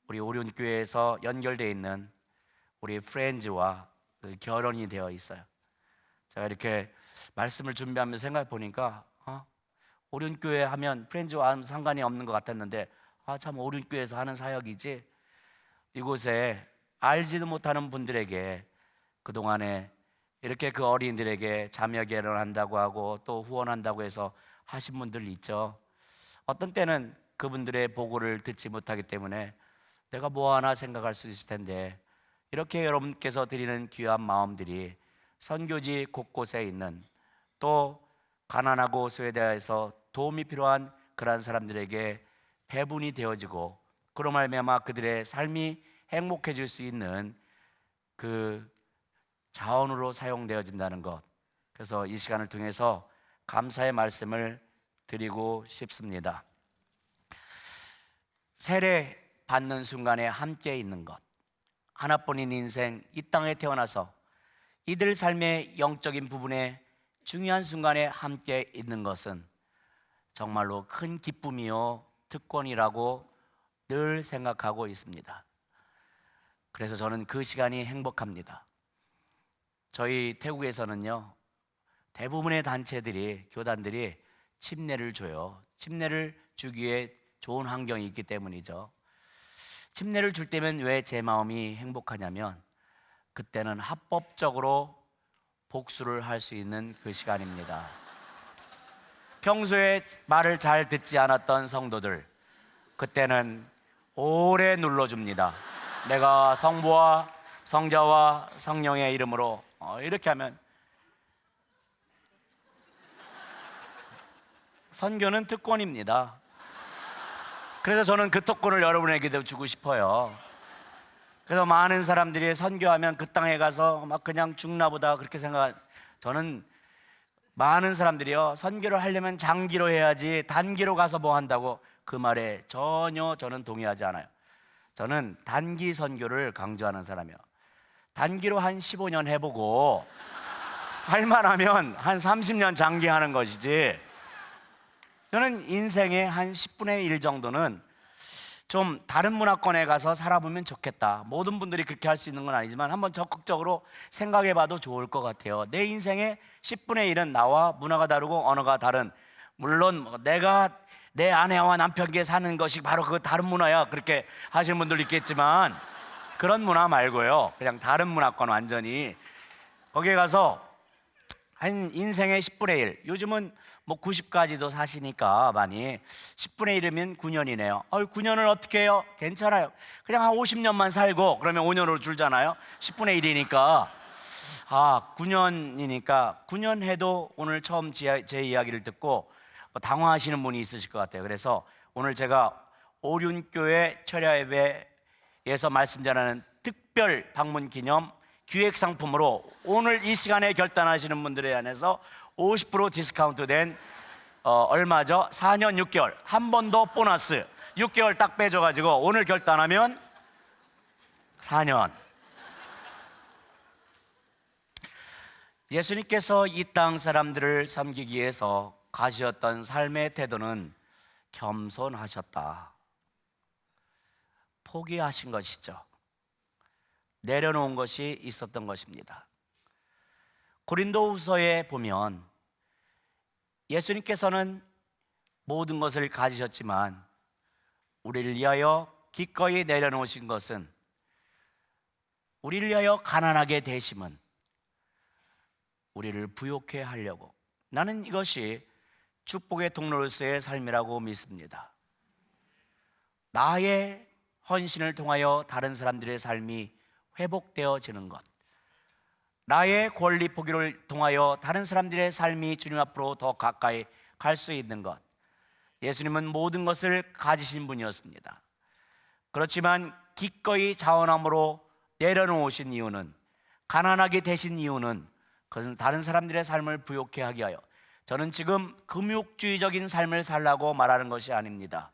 우리 오륜교회에서 연결되어 있는 우리 프렌즈와 결혼이 되어 있어요. 제가 이렇게 말씀을 준비하면서 생각해 보니까 오륜교회 하면 프렌즈와 아무 상관이 없는 것 같았는데, 참 오륜교회에서 하는 사역이지, 이곳에 알지도 못하는 분들에게 그동안에 이렇게 그 어린이들에게 자녀 결혼한다고 하고 또 후원한다고 해서 하신 분들 있죠. 어떤 때는 그분들의 보고를 듣지 못하기 때문에 내가 뭐 하나 생각할 수 있을 텐데, 이렇게 여러분께서 드리는 귀한 마음들이 선교지 곳곳에 있는, 또 가난하고 소외되어서 도움이 필요한 그러한 사람들에게 배분이 되어지고, 그로 말미암아 그들의 삶이 행복해질 수 있는 그 자원으로 사용되어진다는 것, 그래서 이 시간을 통해서 감사의 말씀을 드리고 싶습니다. 세례 받는 순간에 함께 있는 것, 하나뿐인 인생 이 땅에 태어나서 이들 삶의 영적인 부분에 중요한 순간에 함께 있는 것은 정말로 큰 기쁨이요 특권이라고 늘 생각하고 있습니다. 그래서 저는 그 시간이 행복합니다. 저희 태국에서는요, 대부분의 단체들이, 교단들이 침례를 줘요. 침례를 주기에 좋은 환경이 있기 때문이죠. 침례를 줄 때면 왜 제 마음이 행복하냐면 그때는 합법적으로 복수를 할 수 있는 그 시간입니다. 평소에 말을 잘 듣지 않았던 성도들, 그때는 오래 눌러줍니다. 내가 성부와 성자와 성령의 이름으로 이렇게 하면 선교는 특권입니다. 그래서 저는 그 특권을 여러분에게도 주고 싶어요. 그래서 많은 사람들이 선교하면 그 땅에 가서 막 그냥 죽나 보다 그렇게 저는 많은 사람들이요, 선교를 하려면 장기로 해야지 단기로 가서 뭐 한다고, 그 말에 전혀 저는 동의하지 않아요. 저는 단기 선교를 강조하는 사람이에요. 단기로 한 15년 해보고 할만하면 한 30년 장기하는 것이지, 저는 인생의 한 10분의 1 정도는 좀 다른 문화권에 가서 살아보면 좋겠다. 모든 분들이 그렇게 할 수 있는 건 아니지만 한번 적극적으로 생각해봐도 좋을 것 같아요. 내 인생의 10분의 1은 나와 문화가 다르고 언어가 다른, 물론 내가 내 아내와 남편께 사는 것이 바로 그 다른 문화야 그렇게 하시는 분들 있겠지만, 그런 문화 말고요, 그냥 다른 문화권 완전히 거기에 가서 한 인생의 10분의 1, 요즘은 뭐 90까지도 사시니까 많이, 10분의 1이면 9년이네요. 9년을 어떻게 해요? 괜찮아요. 그냥 한 50년만 살고 그러면 5년으로 줄잖아요. 10분의 1이니까 9년이니까 9년 해도 오늘 처음 제 이야기를 듣고 당황하시는 분이 있으실 것 같아요. 그래서 오늘 제가 오륜교회 철야예배에서 말씀 전하는 특별 방문 기념 기획 상품으로 오늘 이 시간에 결단하시는 분들에 한해서 50% 디스카운트 된 얼마죠? 4년 6개월 한 번 더 보너스 6개월 딱 빼줘가지고 오늘 결단하면 4년. 예수님께서 이 땅 사람들을 섬기기 위해서 가시었던 삶의 태도는 겸손하셨다. 포기하신 것이죠. 내려놓은 것이 있었던 것입니다. 고린도후서에 보면 예수님께서는 모든 것을 가지셨지만 우리를 위하여 기꺼이 내려놓으신 것은, 우리를 위하여 가난하게 되심은 우리를 부욕해 하려고. 나는 이것이 축복의 통로로서의 삶이라고 믿습니다. 나의 헌신을 통하여 다른 사람들의 삶이 회복되어지는 것, 나의 권리 포기를 통하여 다른 사람들의 삶이 주님 앞으로 더 가까이 갈 수 있는 것. 예수님은 모든 것을 가지신 분이었습니다. 그렇지만 기꺼이 자원함으로 내려놓으신 이유는, 가난하게 되신 이유는, 그것은 다른 사람들의 삶을 부욕해 하게 하여, 저는 지금 금욕주의적인 삶을 살라고 말하는 것이 아닙니다.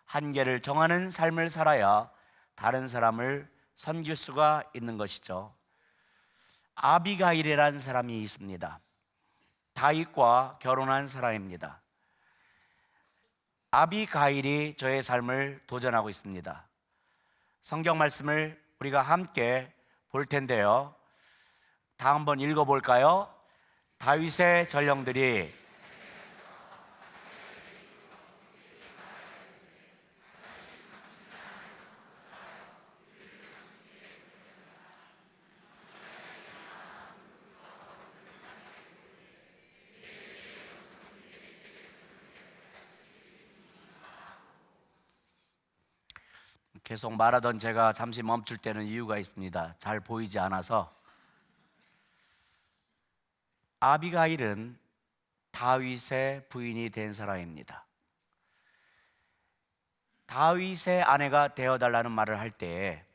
한계를 정하는 삶을 살아야 다른 사람을 섬길 수가 있는 것이죠. 아비가일이라는 사람이 있습니다. 다윗과 결혼한 사람입니다. 아비가일이 저의 삶을 도전하고 있습니다. 성경 말씀을 우리가 함께 볼 텐데요, 다 한번 읽어볼까요? 다윗의 전령들이 계속 말하던 제가 잠시 멈출 때는 이유가 있습니다. 잘 보이지 않아서. 아비가일은 다윗의 부인이 된 사람입니다. 다윗의 아내가 되어달라는 말을 할 때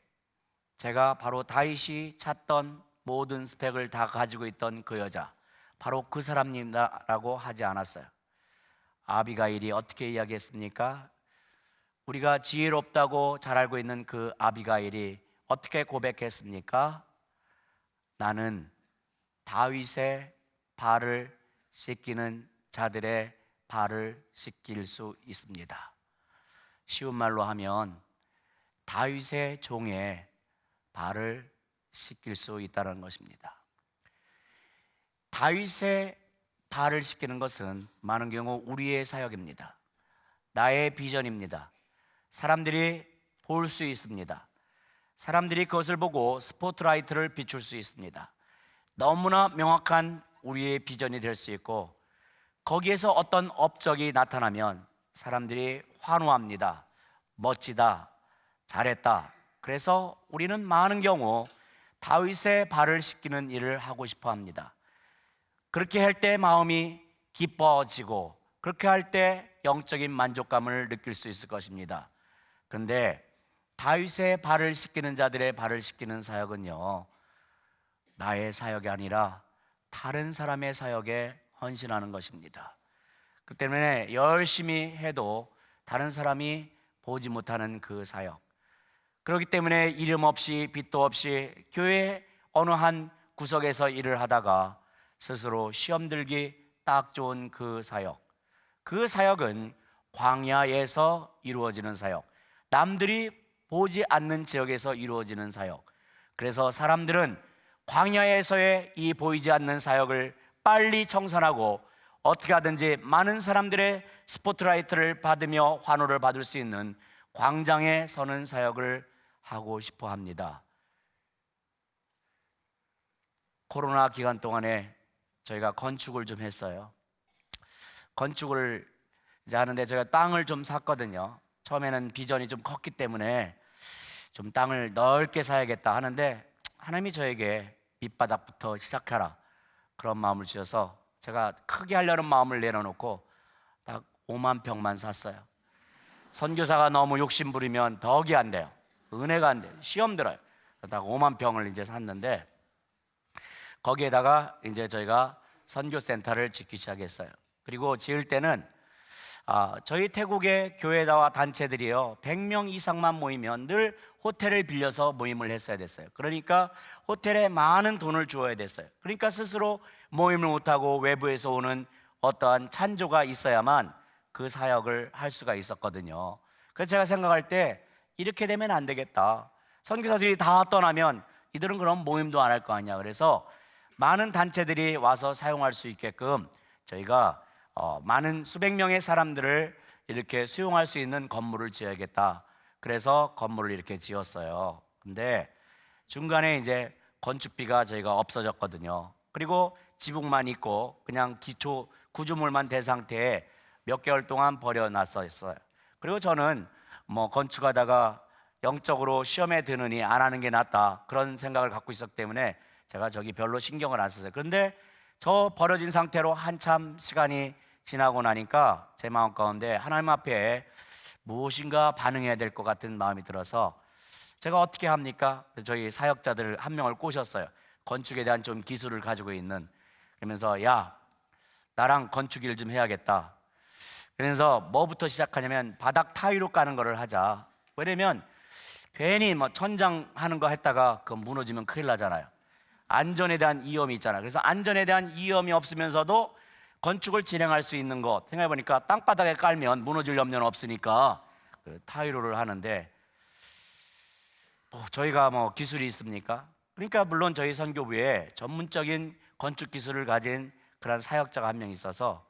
제가 바로 다윗이 찾던 모든 스펙을 다 가지고 있던 그 여자, 바로 그 사람이라고 하지 않았어요. 아비가일이 어떻게 이야기했습니까? 우리가 지혜롭다고 잘 알고 있는 그 아비가일이 어떻게 고백했습니까? 나는 다윗의 발을 씻기는 자들의 발을 씻길 수 있습니다. 쉬운 말로 하면 다윗의 종의 발을 씻길 수 있다는 것입니다. 다윗의 발을 씻기는 것은 많은 경우 우리의 사역입니다. 나의 비전입니다. 사람들이 볼 수 있습니다. 사람들이 그것을 보고 스포트라이트를 비출 수 있습니다. 너무나 명확한 우리의 비전이 될 수 있고, 거기에서 어떤 업적이 나타나면 사람들이 환호합니다. 멋지다, 잘했다. 그래서 우리는 많은 경우 다윗의 발을 씻기는 일을 하고 싶어 합니다. 그렇게 할 때 마음이 기뻐지고, 그렇게 할 때 영적인 만족감을 느낄 수 있을 것입니다. 그런데 다윗의 발을 씻기는 자들의 발을 씻기는 사역은요, 나의 사역이 아니라 다른 사람의 사역에 헌신하는 것입니다. 그 때문에 열심히 해도 다른 사람이 보지 못하는 그 사역, 그렇기 때문에 이름 없이 빚도 없이 교회 어느 한 구석에서 일을 하다가 스스로 시험 들기 딱 좋은 그 사역, 그 사역은 광야에서 이루어지는 사역, 남들이 보지 않는 지역에서 이루어지는 사역. 그래서 사람들은 광야에서의 이 보이지 않는 사역을 빨리 청산하고 어떻게 하든지 많은 사람들의 스포트라이트를 받으며 환호를 받을 수 있는 광장에 서는 사역을 하고 싶어 합니다. 코로나 기간 동안에 저희가 건축을 좀 했어요. 건축을 이제 하는데 제가 땅을 좀 샀거든요. 처음에는 비전이 좀 컸기 때문에 좀 땅을 넓게 사야겠다 하는데, 하나님이 저에게 밑바닥부터 시작하라 그런 마음을 주셔서 제가 크게 하려는 마음을 내려놓고 딱 5만 평만 샀어요. 선교사가 너무 욕심 부리면 덕이 안 돼요. 은혜가 안 돼요. 시험 들어요. 딱 5만 평을 이제 샀는데, 거기에다가 이제 저희가 선교센터를 짓기 시작했어요. 그리고 지을 때는 저희 태국의 교회와 단체들이요 100명 이상만 모이면 늘 호텔을 빌려서 모임을 했어야 됐어요. 그러니까 호텔에 많은 돈을 주어야 됐어요. 그러니까 스스로 모임을 못하고 외부에서 오는 어떠한 찬조가 있어야만 그 사역을 할 수가 있었거든요. 그래서 제가 생각할 때 이렇게 되면 안 되겠다. 선교사들이 다 떠나면 이들은 그럼 모임도 안 할 거 아니야. 그래서 많은 단체들이 와서 사용할 수 있게끔 저희가 많은 수백 명의 사람들을 이렇게 수용할 수 있는 건물을 지어야겠다. 그래서 건물을 이렇게 지었어요. 근데 중간에 이제 건축비가 저희가 없어졌거든요. 그리고 지붕만 있고 그냥 기초 구조물만 된 상태에 몇 개월 동안 버려놨었어요. 그리고 저는 뭐 건축하다가 영적으로 시험에 드느니 안 하는 게 낫다 그런 생각을 갖고 있었기 때문에 제가 저기 별로 신경을 안 썼어요. 그런데 저 버려진 상태로 한참 시간이 지나고 나니까 제 마음 가운데 하나님 앞에 무엇인가 반응해야 될 것 같은 마음이 들어서 제가 어떻게 합니까? 저희 사역자들 한 명을 꼬셨어요. 건축에 대한 좀 기술을 가지고 있는. 그러면서 야, 나랑 건축 일 좀 해야겠다. 그래서 뭐부터 시작하냐면 바닥 타일로 까는 거를 하자. 왜냐면 괜히 뭐 천장 하는 거 했다가 그 무너지면 큰일 나잖아요. 안전에 대한 위험이 있잖아요. 그래서 안전에 대한 위험이 없으면서도 건축을 진행할 수 있는 것 생각해보니까 땅바닥에 깔면 무너질 염려는 없으니까 그 타일로를 하는데, 저희가 뭐 기술이 있습니까? 그러니까 물론 저희 선교부에 전문적인 건축 기술을 가진 그런 사역자가 한 명 있어서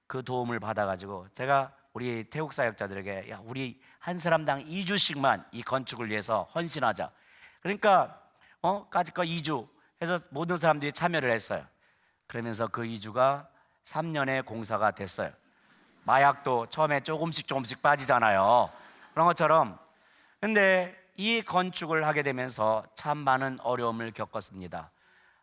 그 도움을 받아가지고 제가 우리 태국 사역자들에게 야, 우리 한 사람당 2주씩만 이 건축을 위해서 헌신하자. 그러니까 까짓거 2주 해서 모든 사람들이 참여를 했어요. 그러면서 그 2주가 3년의 공사가 됐어요. 마약도 처음에 조금씩 빠지잖아요. 그런 것처럼. 근데 이 건축을 하게 되면서 참 많은 어려움을 겪었습니다.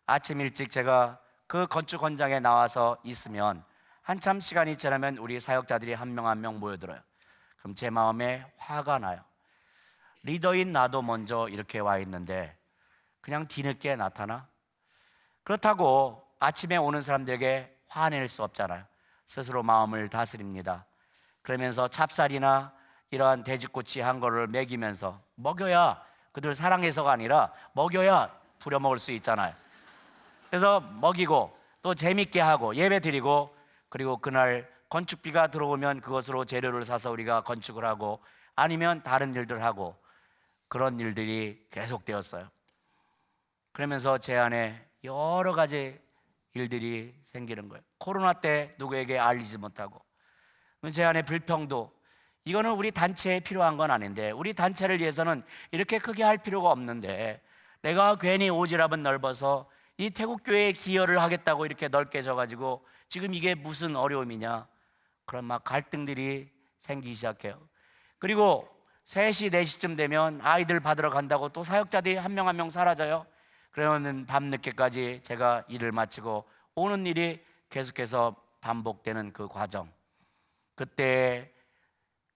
아침 일찍 제가 그 건축 현장에 나와서 있으면 한참 시간이 지나면 우리 사역자들이 한 명 한 명 모여들어요. 그럼 제 마음에 화가 나요. 리더인 나도 먼저 이렇게 와 있는데 그냥 뒤늦게 나타나? 그렇다고 아침에 오는 사람들에게 화낼 수 없잖아요. 스스로 마음을 다스립니다. 그러면서 찹쌀이나 이러한 돼지꼬치 한 거를 먹이면서 먹여야 그들 사랑해서가 아니라 먹여야 부려먹을 수 있잖아요. 그래서 먹이고 또 재밌게 하고 예배 드리고, 그리고 그날 건축비가 들어오면 그것으로 재료를 사서 우리가 건축을 하고 아니면 다른 일들 하고, 그런 일들이 계속되었어요. 그러면서 제 안에 여러 가지 일들이 생기는 거예요. 코로나 때 누구에게 알리지 못하고 제 안에 불평도 이거는 우리 단체에 필요한 건 아닌데, 우리 단체를 위해서는 이렇게 크게 할 필요가 없는데, 내가 괜히 오지랖은 넓어서 이 태국교회에 기여를 하겠다고 이렇게 넓게 져가지고 지금 이게 무슨 어려움이냐, 그런 막 갈등들이 생기기 시작해요. 그리고 3시, 4시쯤 되면 아이들 받으러 간다고 또 사역자들이 한 명 한 명 사라져요. 그러면 밤늦게까지 제가 일을 마치고 오는 일이 계속해서 반복되는 그 과정, 그때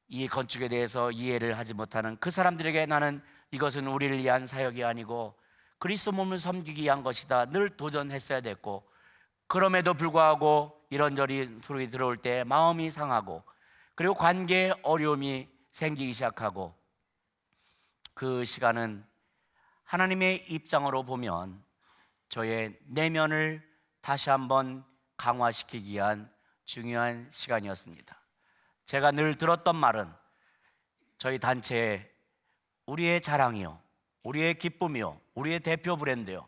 이 건축에 대해서 이해를 하지 못하는 그 사람들에게 나는 이것은 우리를 위한 사역이 아니고 그리스도 몸을 섬기기 위한 것이다 늘 도전했어야 됐고, 그럼에도 불구하고 이런저런 소리 들어올 때 마음이 상하고, 그리고 관계에 어려움이 생기기 시작하고, 그 시간은 하나님의 입장으로 보면 저의 내면을 다시 한번 강화시키기 위한 중요한 시간이었습니다. 제가 늘 들었던 말은 저희 단체에 우리의 자랑이요, 우리의 기쁨이요, 우리의 대표 브랜드요,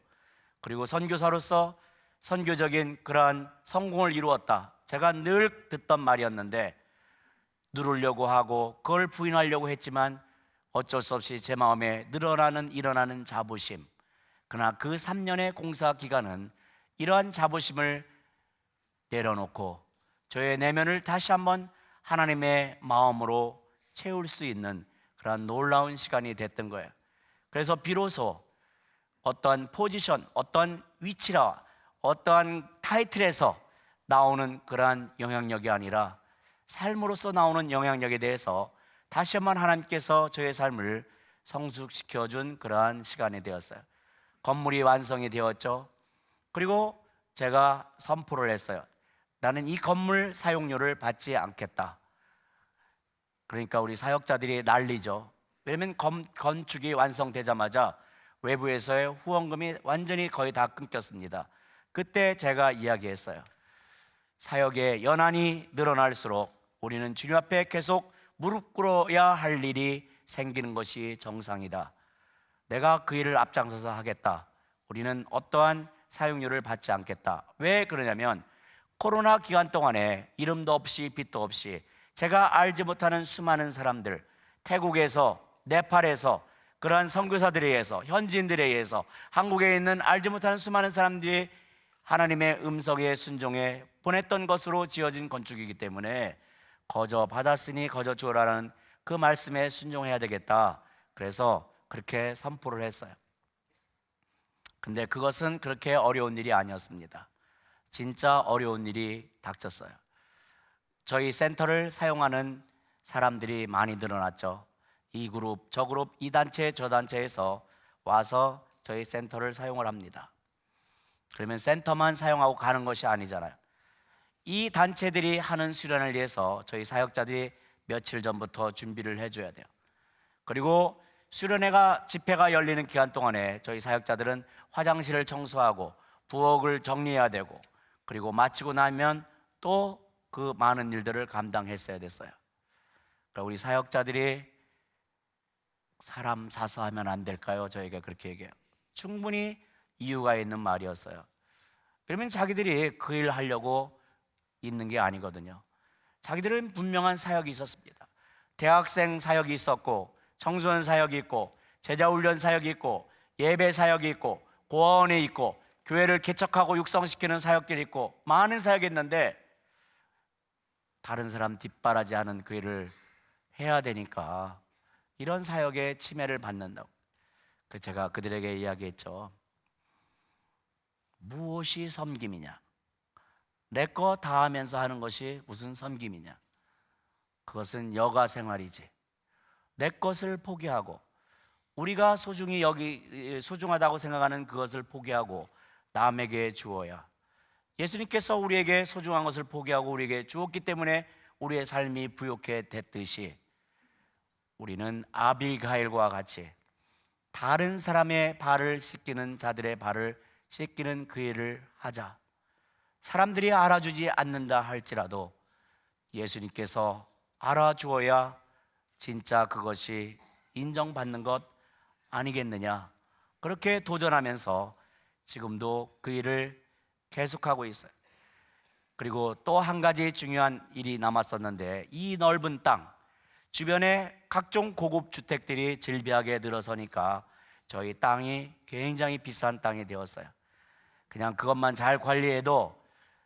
그리고 선교사로서 선교적인 그러한 성공을 이루었다, 제가 늘 듣던 말이었는데, 누르려고 하고 그걸 부인하려고 했지만 어쩔 수 없이 제 마음에 일어나는 자부심, 그러나 그 3년의 공사 기간은 이러한 자부심을 내려놓고 저의 내면을 다시 한번 하나님의 마음으로 채울 수 있는 그런 놀라운 시간이 됐던 거예요. 그래서 비로소 어떠한 포지션, 어떠한 위치라, 어떠한 타이틀에서 나오는 그러한 영향력이 아니라 삶으로서 나오는 영향력에 대해서 다시 한번 하나님께서 저의 삶을 성숙시켜준 그러한 시간이 되었어요. 건물이 완성이 되었죠. 그리고 제가 선포를 했어요. 나는 이 건물 사용료를 받지 않겠다. 그러니까 우리 사역자들이 난리죠. 왜냐하면 건축이 완성되자마자 외부에서의 후원금이 완전히 거의 다 끊겼습니다. 그때 제가 이야기했어요. 사역의 연한이 늘어날수록 우리는 주님 앞에 계속 무릎 꿇어야 할 일이 생기는 것이 정상이다. 내가 그 일을 앞장서서 하겠다. 우리는 어떠한 사용료를 받지 않겠다. 왜 그러냐면 코로나 기간 동안에 이름도 없이 빛도 없이 제가 알지 못하는 수많은 사람들, 태국에서, 네팔에서, 그러한 선교사들에 의해서, 현지인들에 의해서, 한국에 있는 알지 못하는 수많은 사람들이 하나님의 음성에 순종해 보냈던 것으로 지어진 건축이기 때문에 거저 받았으니 거저 주어라는 그 말씀에 순종해야 되겠다. 그래서 그렇게 선포를 했어요. 근데 그것은 그렇게 어려운 일이 아니었습니다. 진짜 어려운 일이 닥쳤어요. 저희 센터를 사용하는 사람들이 많이 늘어났죠. 이 그룹, 저 그룹, 이 단체, 저 단체에서 와서 저희 센터를 사용을 합니다. 그러면 센터만 사용하고 가는 것이 아니잖아요. 이 단체들이 하는 수련을 위해서 저희 사역자들이 며칠 전부터 준비를 해줘야 돼요. 그리고 수련회가 집회가 열리는 기간 동안에 저희 사역자들은 화장실을 청소하고 부엌을 정리해야 되고, 그리고 마치고 나면 또 그 많은 일들을 감당했어야 됐어요. 그러니까 우리 사역자들이 사람 사서 하면 안 될까요? 저희가 그렇게 얘기해요. 충분히 이유가 있는 말이었어요. 그러면 자기들이 그 일 하려고 있는 게 아니거든요. 자기들은 분명한 사역이 있었습니다. 대학생 사역이 있었고, 청소년 사역이 있고, 제자훈련 사역이 있고, 예배 사역이 있고, 고아원에 있고, 교회를 개척하고 육성시키는 사역들이 있고, 많은 사역이 있는데 다른 사람 뒷바라지하는 그 일을 해야 되니까 이런 사역에 침해를 받는다고. 제가 그들에게 이야기했죠. 무엇이 섬김이냐? 내 거 다 하면서 하는 것이 무슨 섬김이냐? 그것은 여가 생활이지. 내 것을 포기하고, 우리가 소중하다고 생각하는 그것을 포기하고 남에게 주어야. 예수님께서 우리에게 소중한 것을 포기하고 우리에게 주었기 때문에 우리의 삶이 부욕해 됐듯이, 우리는 아비가일과 같이 다른 사람의 발을 씻기는 자들의 발을 씻기는 그 일을 하자. 사람들이 알아주지 않는다 할지라도 예수님께서 알아주어야 진짜 그것이 인정받는 것 아니겠느냐. 그렇게 도전하면서 지금도 그 일을 계속하고 있어요. 그리고 또 한 가지 중요한 일이 남았었는데, 이 넓은 땅, 주변에 각종 고급 주택들이 질비하게 늘어서니까 저희 땅이 굉장히 비싼 땅이 되었어요. 그냥 그것만 잘 관리해도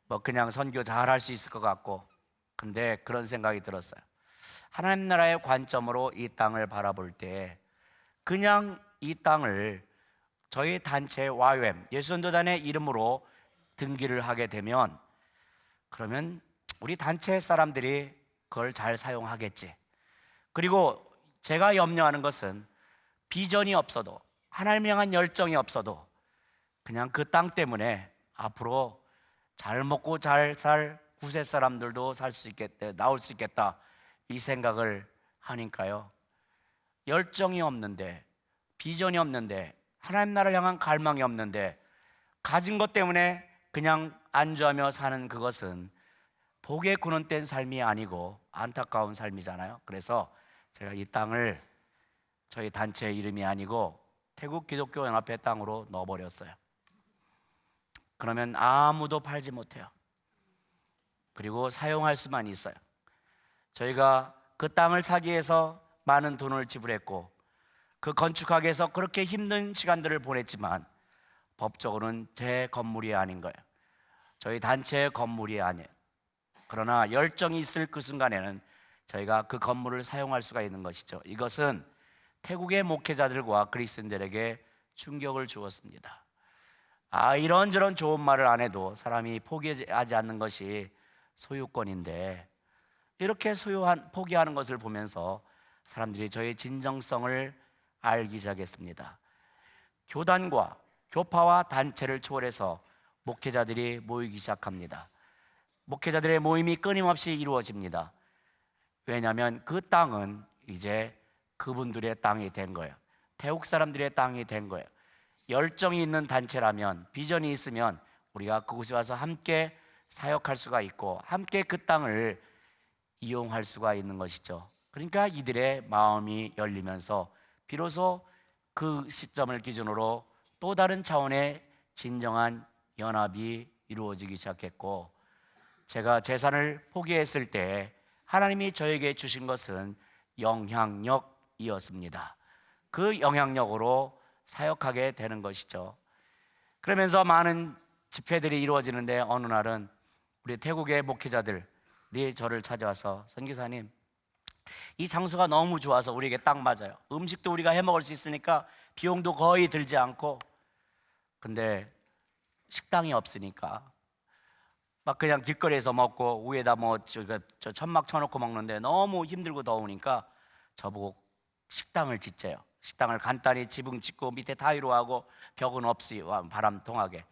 뭐 그냥 선교 잘 할 수 있을 것 같고, 근데 그런 생각이 들었어요. 하나님 나라의 관점으로 이 땅을 바라볼 때 그냥 이 땅을 저희 단체 YOM 예수전도단의 이름으로 등기를 하게 되면 그러면 우리 단체 사람들이 그걸 잘 사용하겠지. 그리고 제가 염려하는 것은 비전이 없어도, 하나님 향한 열정이 없어도 그냥 그 땅 때문에 앞으로 잘 먹고 잘 살 구세 사람들도 살 수 있겠다, 나올 수 있겠다, 이 생각을 하니까요. 열정이 없는데, 비전이 없는데, 하나님 나라를 향한 갈망이 없는데 가진 것 때문에 그냥 안주하며 사는 그것은 복의 근원 된 삶이 아니고 안타까운 삶이잖아요. 그래서 제가 이 땅을 저희 단체의 이름이 아니고 태국 기독교 연합회 땅으로 넣어버렸어요. 그러면 아무도 팔지 못해요. 그리고 사용할 수만 있어요. 저희가 그 땅을 사기 위해서 많은 돈을 지불했고 그 건축하기 위해서 그렇게 힘든 시간들을 보냈지만 법적으로는 제 건물이 아닌 거예요. 저희 단체의 건물이 아니에요. 그러나 열정이 있을 그 순간에는 저희가 그 건물을 사용할 수가 있는 것이죠. 이것은 태국의 목회자들과 그리스도인들에게 충격을 주었습니다. 이런저런 좋은 말을 안 해도 사람이 포기하지 않는 것이 소유권인데 이렇게 포기하는 것을 보면서 사람들이 저의 진정성을 알기 시작했습니다. 교단과 교파와 단체를 초월해서 목회자들이 모이기 시작합니다. 목회자들의 모임이 끊임없이 이루어집니다. 왜냐하면 그 땅은 이제 그분들의 땅이 된 거예요. 태국 사람들의 땅이 된 거예요. 열정이 있는 단체라면, 비전이 있으면 우리가 그곳에 와서 함께 사역할 수가 있고 함께 그 땅을 이용할 수가 있는 것이죠. 그러니까 이들의 마음이 열리면서 비로소 그 시점을 기준으로 또 다른 차원의 진정한 연합이 이루어지기 시작했고, 제가 재산을 포기했을 때 하나님이 저에게 주신 것은 영향력이었습니다. 그 영향력으로 사역하게 되는 것이죠. 그러면서 많은 집회들이 이루어지는데 어느 날은 우리 태국의 목회자들이 저를 찾아와서 선교사님, 이 장소가 너무 좋아서 우리에게 딱 맞아요. 음식도 우리가 해 먹을 수 있으니까 비용도 거의 들지 않고, 근데 식당이 없으니까 막 그냥 길거리에서 먹고 위에다 저 천막 쳐놓고 먹는데 너무 힘들고 더우니까 저보고 식당을 짓재요. 식당을 간단히 지붕 짓고 밑에 타일로 하고 벽은 없이 바람 통하게.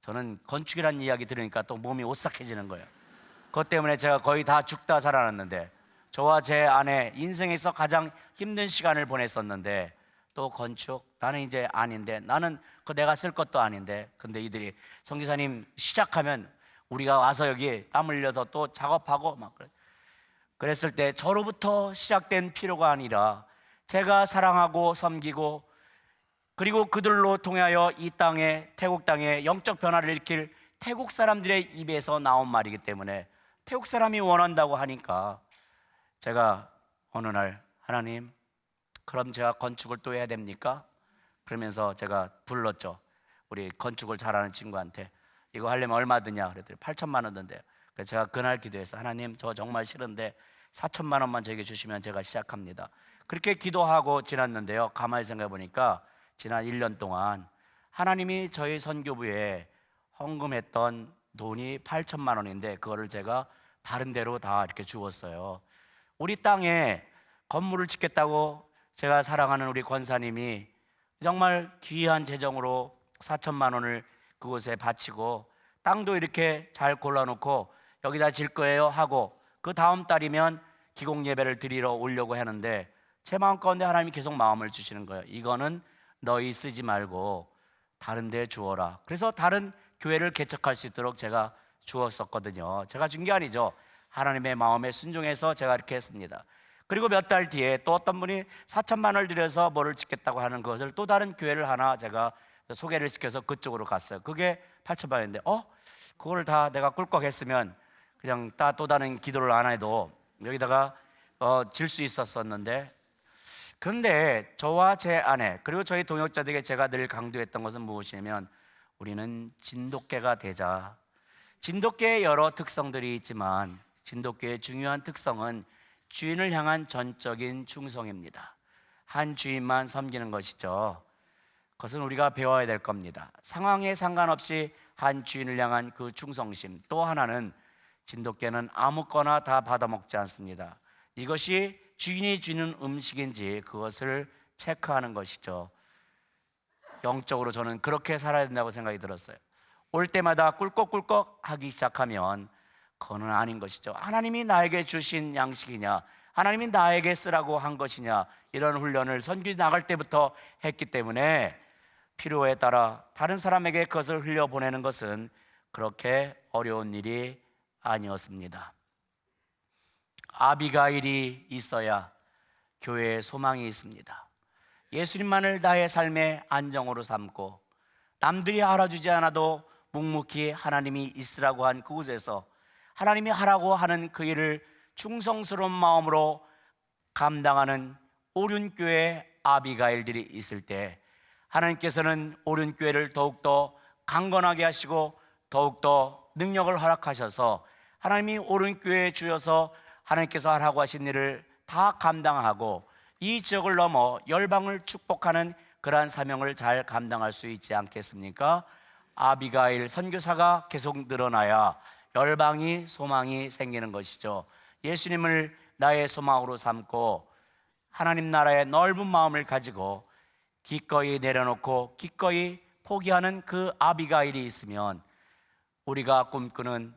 저는 건축이라는 이야기 들으니까 또 몸이 오싹해지는 거예요. 그것 때문에 제가 거의 다 죽다 살아났는데, 저와 제 아내 인생에서 가장 힘든 시간을 보냈었는데 또 건축, 나는 이제 아닌데, 나는 그 내가 쓸 것도 아닌데, 근데 이들이 성기사님 시작하면 우리가 와서 여기 땀 흘려서 또 작업하고 막 그랬을 때 저로부터 시작된 필요가 아니라 제가 사랑하고 섬기고 그리고 그들로 통하여 이 땅에, 태국 땅에 영적 변화를 일으킬 태국 사람들의 입에서 나온 말이기 때문에 태국 사람이 원한다고 하니까 제가 어느 날 하나님, 그럼 제가 건축을 또 해야 됩니까? 그러면서 제가 불렀죠. 우리 건축을 잘하는 친구한테 이거 하려면 얼마 드냐 그랬더니 8천만 원 든대요. 그래서 제가 그날 기도해서 하나님, 저 정말 싫은데 4천만 원만 저에게 주시면 제가 시작합니다. 그렇게 기도하고 지났는데요, 가만히 생각해 보니까 지난 1년 동안 하나님이 저희 선교부에 헌금했던 돈이 8천만 원인데 그거를 제가 다른 데로 다 이렇게 주었어요. 우리 땅에 건물을 짓겠다고 제가 사랑하는 우리 권사님이 정말 귀한 재정으로 4천만 원을 그곳에 바치고 땅도 이렇게 잘 골라놓고 여기다 질 거예요 하고 그 다음 달이면 기공 예배를 드리러 오려고 하는데 제 마음 가운데 하나님이 계속 마음을 주시는 거예요. 이거는 너희 쓰지 말고 다른 데 주어라. 그래서 다른 교회를 개척할 수 있도록 제가 주었었거든요. 제가 준 게 아니죠. 하나님의 마음에 순종해서 제가 이렇게 했습니다. 그리고 몇 달 뒤에 또 어떤 분이 4천만 원을 들여서 뭐를 짓겠다고 하는 것을 또 다른 교회를 하나 제가 소개를 시켜서 그쪽으로 갔어요. 그게 8천만 원인데 그걸 다 내가 꿀꺽 했으면 그냥 또 다른 기도를 안 해도 여기다가 질 수 있었었는데, 그런데 저와 제 아내 그리고 저희 동역자들에게 제가 늘 강조했던 것은 무엇이냐면, 우리는 진돗개가 되자. 진돗개의 여러 특성들이 있지만 진돗개의 중요한 특성은 주인을 향한 전적인 충성입니다. 한 주인만 섬기는 것이죠. 그것은 우리가 배워야 될 겁니다. 상황에 상관없이 한 주인을 향한 그 충성심. 또 하나는 진돗개는 아무거나 다 받아먹지 않습니다. 이것이 주인이 주는 음식인지 그것을 체크하는 것이죠. 영적으로 저는 그렇게 살아야 된다고 생각이 들었어요. 올 때마다 꿀꺽꿀꺽 하기 시작하면 그거는 아닌 것이죠. 하나님이 나에게 주신 양식이냐, 하나님이 나에게 쓰라고 한 것이냐, 이런 훈련을 선교 나갈 때부터 했기 때문에 필요에 따라 다른 사람에게 그것을 흘려보내는 것은 그렇게 어려운 일이 아니었습니다. 아비가일이 있어야 교회에 소망이 있습니다. 예수님만을 나의 삶의 안정으로 삼고 남들이 알아주지 않아도 묵묵히 하나님이 있으라고 한 그곳에서 하나님이 하라고 하는 그 일을 충성스러운 마음으로 감당하는 오륜교회 아비가일들이 있을 때 하나님께서는 오륜교회를 더욱더 강건하게 하시고 더욱더 능력을 허락하셔서 하나님이 오륜교회에 주셔서 하나님께서 하라고 하신 일을 다 감당하고 이 지역을 넘어 열방을 축복하는 그러한 사명을 잘 감당할 수 있지 않겠습니까? 아비가일 선교사가 계속 늘어나야 열방이 소망이 생기는 것이죠. 예수님을 나의 소망으로 삼고 하나님 나라의 넓은 마음을 가지고 기꺼이 내려놓고 기꺼이 포기하는 그 아비가일이 있으면 우리가 꿈꾸는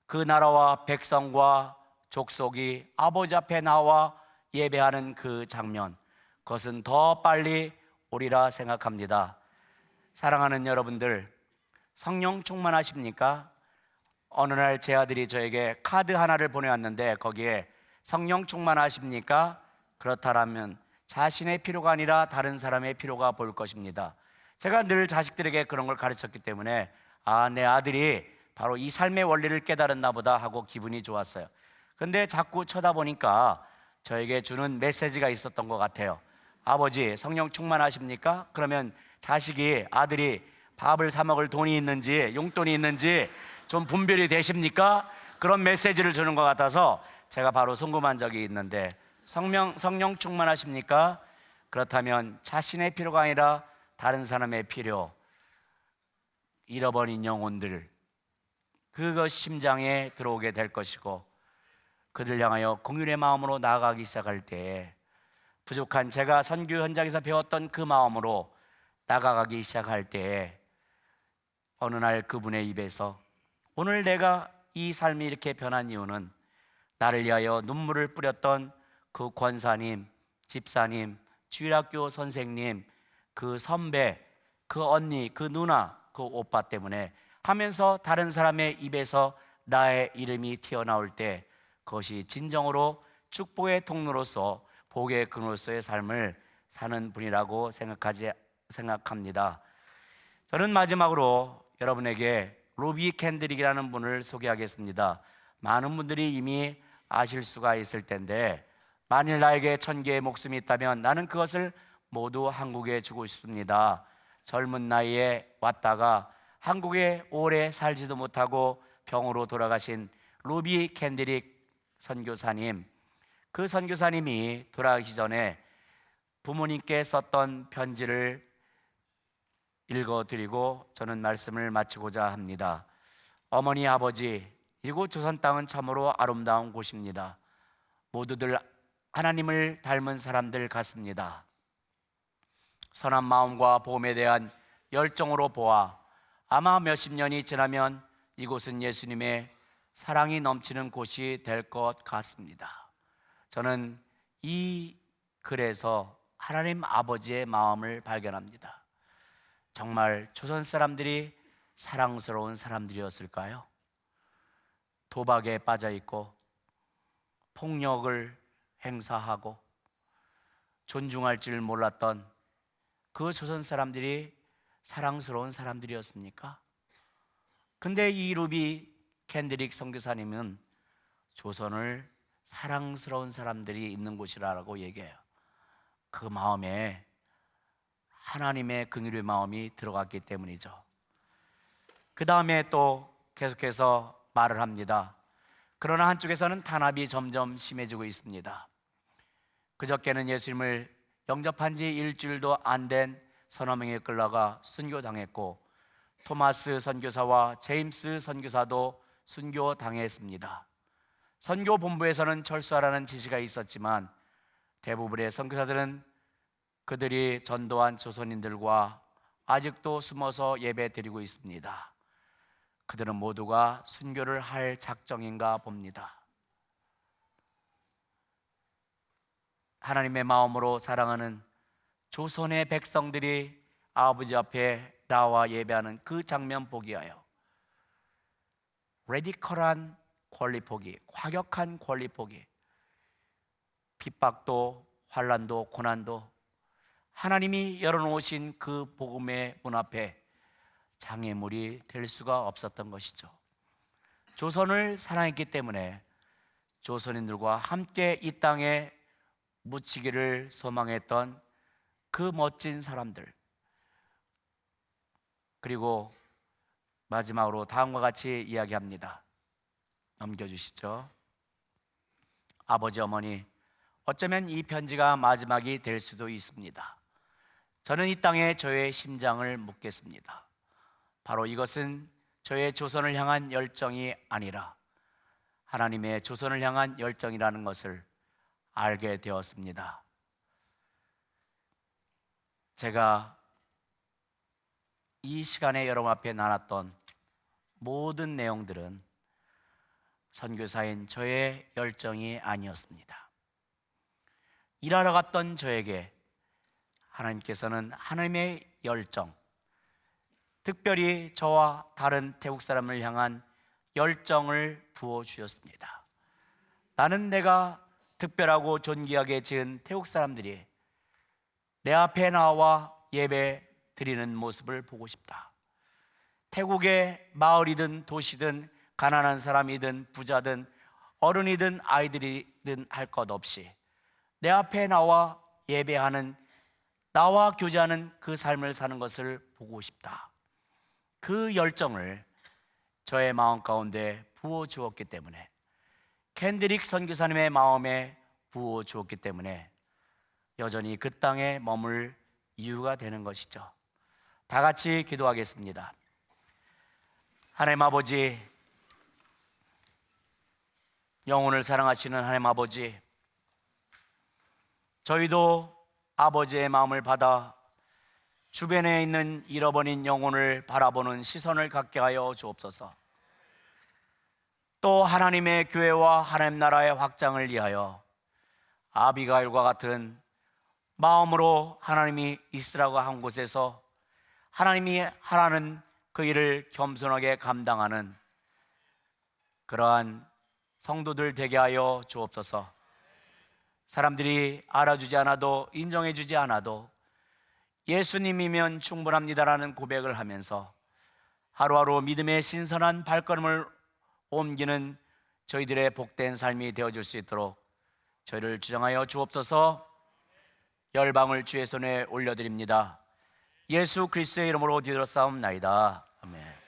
그 나라와 백성과 족속이 아버지 앞에 나와 예배하는 그 장면, 그것은 더 빨리 오리라 생각합니다. 사랑하는 여러분들, 성령 충만하십니까? 어느 날 제 아들이 저에게 카드 하나를 보내왔는데 거기에 성령 충만하십니까? 그렇다면 자신의 필요가 아니라 다른 사람의 필요가 보일 것입니다. 제가 늘 자식들에게 그런 걸 가르쳤기 때문에 내 아들이 바로 이 삶의 원리를 깨달았나 보다 하고 기분이 좋았어요. 근데 자꾸 쳐다보니까 저에게 주는 메시지가 있었던 것 같아요. 아버지, 성령 충만하십니까? 그러면 자식이, 아들이 밥을 사 먹을 돈이 있는지 용돈이 있는지 좀 분별이 되십니까? 그런 메시지를 주는 것 같아서 제가 바로 송금한 적이 있는데, 성령 충만하십니까? 그렇다면 자신의 필요가 아니라 다른 사람의 필요, 잃어버린 영혼들, 그것 심장에 들어오게 될 것이고 그들 향하여 공율의 마음으로 나아가기 시작할 때 부족한 제가 선교 현장에서 배웠던 그 마음으로 나아가기 시작할 때 어느 날 그분의 입에서 오늘 내가 이 삶이 이렇게 변한 이유는 나를 위하여 눈물을 뿌렸던 그 권사님, 집사님, 주일학교 선생님, 그 선배, 그 언니, 그 누나, 그 오빠 때문에 하면서 다른 사람의 입에서 나의 이름이 튀어나올 때 그것이 진정으로 축복의 통로로서 복의 근원로서의 삶을 사는 분이라고 생각합니다. 저는 마지막으로 여러분에게 로비 캔드릭이라는 분을 소개하겠습니다. 많은 분들이 이미 아실 수가 있을 텐데, 만일 나에게 1000개의 목숨이 있다면 나는 그것을 모두 한국에 주고 싶습니다. 젊은 나이에 왔다가 한국에 오래 살지도 못하고 병으로 돌아가신 로비 캔드릭 선교사님, 그 선교사님이 돌아가기 전에 부모님께 썼던 편지를 읽어드리고 저는 말씀을 마치고자 합니다. 어머니, 아버지, 이곳 조선 땅은 참으로 아름다운 곳입니다. 모두들 하나님을 닮은 사람들 같습니다. 선한 마음과 복음에 대한 열정으로 보아 아마 몇십 년이 지나면 이곳은 예수님의 사랑이 넘치는 곳이 될 것 같습니다. 저는 이 글에서 하나님 아버지의 마음을 발견합니다. 정말 조선 사람들이 사랑스러운 사람들이었을까요? 도박에 빠져 있고 폭력을 행사하고 존중할 줄 몰랐던 그 조선 사람들이 사랑스러운 사람들이었습니까? 근데 이 루비 캔드릭 선교사님은 조선을 사랑스러운 사람들이 있는 곳이라고 얘기해요. 그 마음에 하나님의 긍휼의 마음이 들어갔기 때문이죠. 그 다음에 또 계속해서 말을 합니다. 그러나 한쪽에서는 탄압이 점점 심해지고 있습니다. 그저께는 예수님을 영접한 지 일주일도 안 된 서너 명이 끌려가 순교당했고, 토마스 선교사와 제임스 선교사도 순교당했습니다. 선교 본부에서는 철수하라는 지시가 있었지만 대부분의 선교사들은 그들이 전도한 조선인들과 아직도 숨어서 예배 드리고 있습니다. 그들은 모두가 순교를 할 작정인가 봅니다. 하나님의 마음으로 사랑하는 조선의 백성들이 아버지 앞에 나와 예배하는 그 장면 보기 하여 레디컬한 권리 포기, 과격한 권리 포기, 핍박도 환난도 고난도 하나님이 열어놓으신 그 복음의 문 앞에 장애물이 될 수가 없었던 것이죠. 조선을 사랑했기 때문에 조선인들과 함께 이 땅에 묻히기를 소망했던 그 멋진 사람들, 그리고 마지막으로 다음과 같이 이야기합니다. 넘겨주시죠. 아버지, 어머니, 어쩌면 이 편지가 마지막이 될 수도 있습니다. 저는 이 땅에 저의 심장을 묻겠습니다. 바로 이것은 저의 조선을 향한 열정이 아니라 하나님의 조선을 향한 열정이라는 것을 알게 되었습니다. 제가 이 시간에 여러분 앞에 나눴던 모든 내용들은 선교사인 저의 열정이 아니었습니다. 일하러 갔던 저에게 하나님께서는 하나님의 열정, 특별히 저와 다른 태국 사람을 향한 열정을 부어주셨습니다. 나는 내가 특별하고 존귀하게 지은 태국 사람들이 내 앞에 나와 예배 드리는 모습을 보고 싶다. 태국의 마을이든 도시든 가난한 사람이든 부자든 어른이든 아이들이든 할 것 없이 내 앞에 나와 예배하는, 나와 교제하는 그 삶을 사는 것을 보고 싶다. 그 열정을 저의 마음 가운데 부어 주었기 때문에, 켄드릭 선교사님의 마음에 부어 주었기 때문에 여전히 그 땅에 머물 이유가 되는 것이죠. 다 같이 기도하겠습니다. 하나님 아버지, 영혼을 사랑하시는 하나님 아버지, 저희도 아버지의 마음을 받아 주변에 있는 잃어버린 영혼을 바라보는 시선을 갖게 하여 주옵소서. 또 하나님의 교회와 하나님 나라의 확장을 위하여 아비가일과 같은 마음으로 하나님이 있으라고 한 곳에서 하나님이 하라는 그 일을 겸손하게 감당하는 그러한 성도들 되게 하여 주옵소서. 사람들이 알아주지 않아도, 인정해주지 않아도 예수님이면 충분합니다라는 고백을 하면서 하루하루 믿음의 신선한 발걸음을 옮기는 저희들의 복된 삶이 되어줄 수 있도록 저희를 주장하여 주옵소서. 열방을 주의 손에 올려드립니다. 예수 그리스도의 이름으로 기도로 싸움나이다. 아멘.